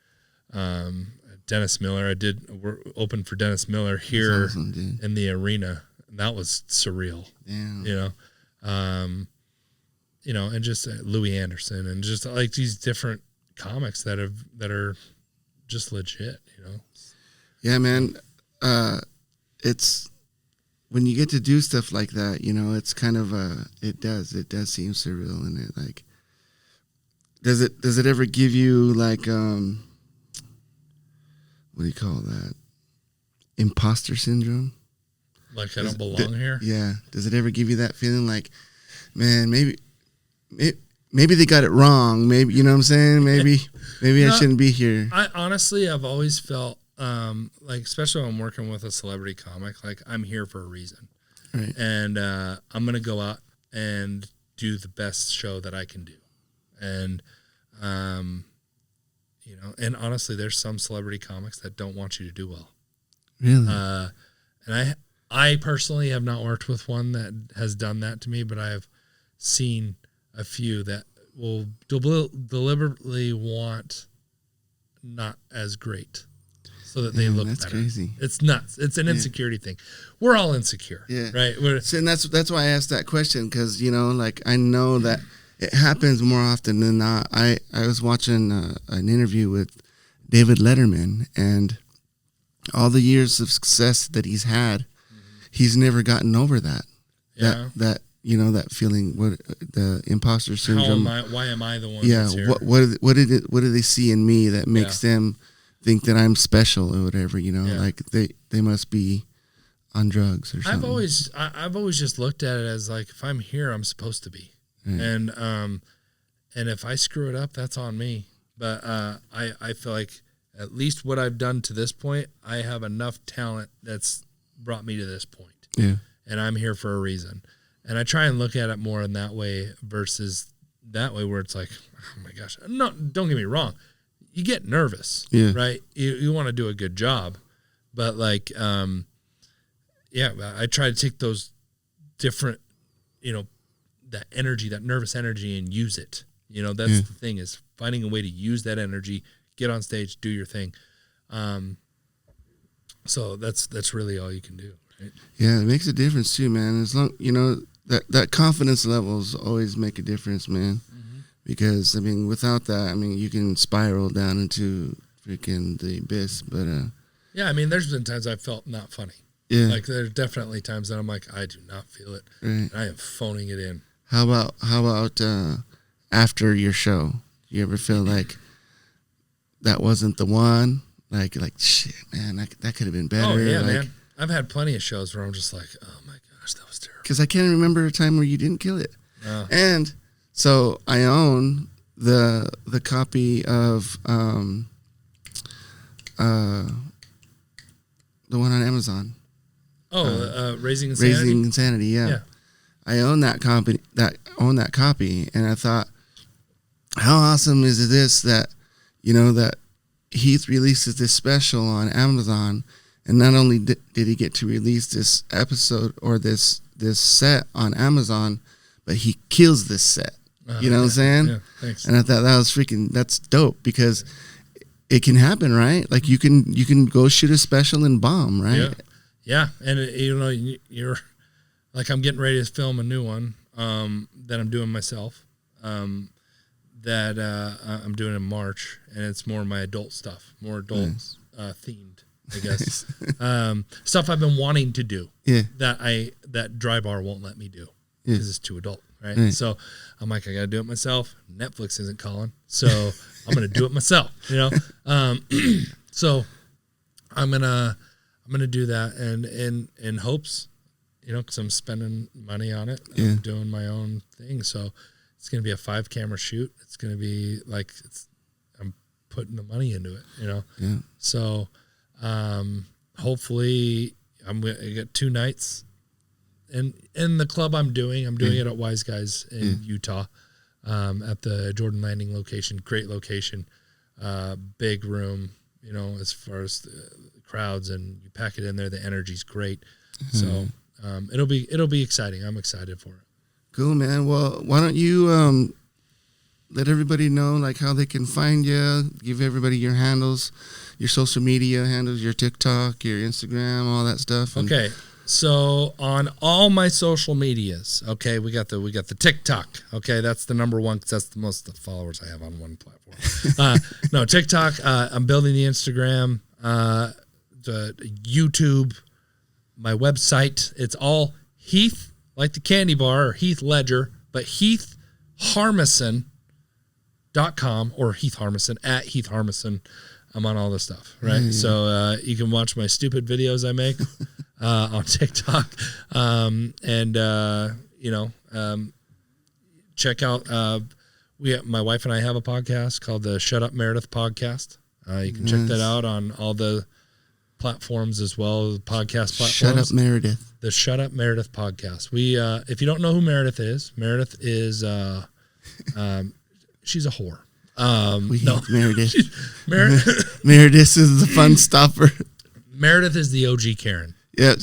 Dennis Miller. I did open for Dennis Miller here in the arena. That was surreal. Yeah. And just Louis Anderson and just like these different comics that are just legit, Yeah, man. It's when you get to do stuff like that, it's kind of it does seem surreal, and it like does it ever give you like what do you call that? Imposter syndrome? Like I don't belong here? Yeah. Does it ever give you that feeling like, man, maybe they got it wrong. Maybe, you know what I'm saying? Maybe I shouldn't be here. I've always felt like, especially when I'm working with a celebrity comic, like I'm here for a reason. Right. And I'm going to go out and do the best show that I can do. And, and honestly, there's some celebrity comics that don't want you to do well. Really? And I personally have not worked with one that has done that to me, but I have seen a few that will deliberately want not as great so that they look that's better. Crazy. It's nuts. It's an insecurity thing. We're all insecure. Yeah. Right. And that's why I asked that question. Cause like I know that it happens more often than not. I was watching an interview with David Letterman, and all the years of success that he's had, he's never gotten over that. Yeah. That that feeling, the imposter syndrome. Why am I the one? Yeah. That's here? What do they see in me that makes them think that I'm special or whatever? Like they must be on drugs or something. I've always just looked at it as like, if I'm here, I'm supposed to be, and if I screw it up, that's on me. But I feel like at least what I've done to this point, I have enough talent that's brought me to this point. Yeah. And I'm here for a reason. And I try and look at it more in that way versus that way where it's like, oh my gosh. No, don't get me wrong. You get nervous, right? You want to do a good job. But like, I try to take those different, that energy, that nervous energy, and use it That's the thing, is finding a way to use that energy, get on stage, do your thing. So that's really all you can do. Right? Yeah, it makes a difference too, man. As long that confidence levels always make a difference, man. Mm-hmm. Because without that, you can spiral down into freaking the abyss. But yeah, there's been times I've felt not funny. Yeah, like there's definitely times that I'm like, I do not feel it. Right. I am phoning it in. How about after your show? You ever feel like that wasn't the one? Like shit, man, that could have been better. Oh yeah, man. I've had plenty of shows where I'm just like, oh my gosh, that was terrible. Because I can't remember a time where you didn't kill it. And so I own the copy of the one on Amazon. Oh, Raising Insanity. Raising Insanity, yeah. I own that copy, and I thought, how awesome is this that that Heath releases this special on Amazon, and not only did he get to release this episode or this set on Amazon, but he kills this set. You know what I'm saying? Yeah, thanks. And I thought that's dope, because it can happen, right? Like you can go shoot a special and bomb, right? Yeah. And you're like, I'm getting ready to film a new one that I'm doing myself. That I'm doing in March, and it's more my adult stuff, more adult themed, I guess. Stuff I've been wanting to do. Yeah. That Dry Bar won't let me do because it's too adult, right? So I'm like, I gotta do it myself. Netflix isn't calling, so I'm gonna do it myself. So I'm gonna do that, and in hopes, because I'm spending money on it. I'm doing my own thing, so. It's going to be a 5-camera shoot. It's going to be like, I'm putting the money into it, Yeah. So, hopefully I'm going to get 2 nights, and in the club I'm doing it at Wise Guys in Utah, at the Jordan Landing location. Great location, big room, as far as the crowds, and you pack it in there, the energy's great. So, it'll be exciting. I'm excited for it. Cool, man. Well, why don't you let everybody know like how they can find you? Give everybody your handles, your social media handles, your TikTok, your Instagram, all that stuff. Okay, so on all my social medias, okay, we got the TikTok. Okay, that's the number one because that's the most the followers I have on one platform. No, TikTok. I'm building the Instagram, the YouTube, my website. It's all Heath. Like the candy bar, or Heath Ledger, but HeathHarmison.com or Heath Harmison at Heath Harmison. I'm on all this stuff, right? Mm-hmm. So you can watch my stupid videos I make on TikTok, check out. My wife and I have a podcast called the Shut Up Meredith Podcast. You can check that out on all the platforms as well, the podcast platforms. Shut Up Meredith. The Shut Up Meredith podcast. We, if you don't know who Meredith is she's a whore. We hate Meredith. Meredith. Meredith is the fun stopper. Meredith is the OG Karen. Yeah.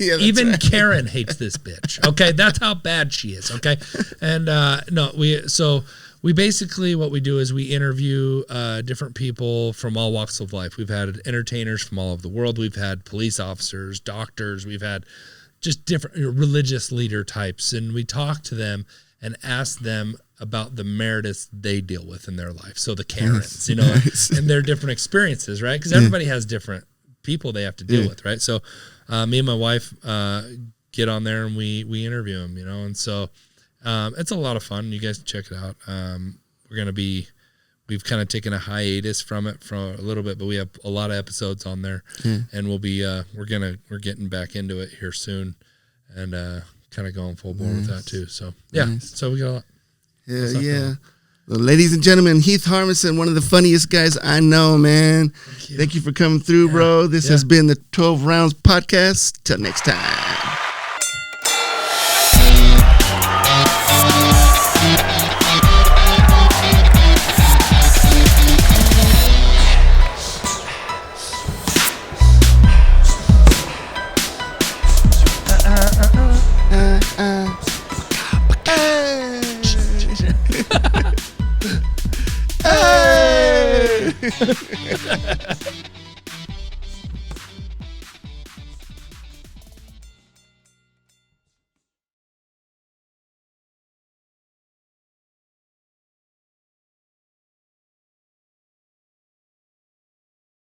Even right. Karen hates this bitch. Okay, that's how bad she is. Okay, and we basically, what we do is we interview different people from all walks of life. We've had entertainers from all over the world. We've had police officers, doctors. We've had just different religious leader types, and we talk to them and ask them about the Merediths they deal with in their life. So the Karens, and their different experiences, right? Because everybody has different people they have to deal with, right? So me and my wife get on there and we interview them, and so it's a lot of fun. You guys can check it out. We've kind of taken a hiatus from it for a little bit, but we have a lot of episodes on there, and we'll be we're getting back into it here soon, and kind of going full bore with that too. So so we got a lot. Yeah. Well, ladies and gentlemen, Heath Harmison, one of the funniest guys I know, man. Thank you for coming through, bro. This has been the 12 Rounds Podcast. Till next time.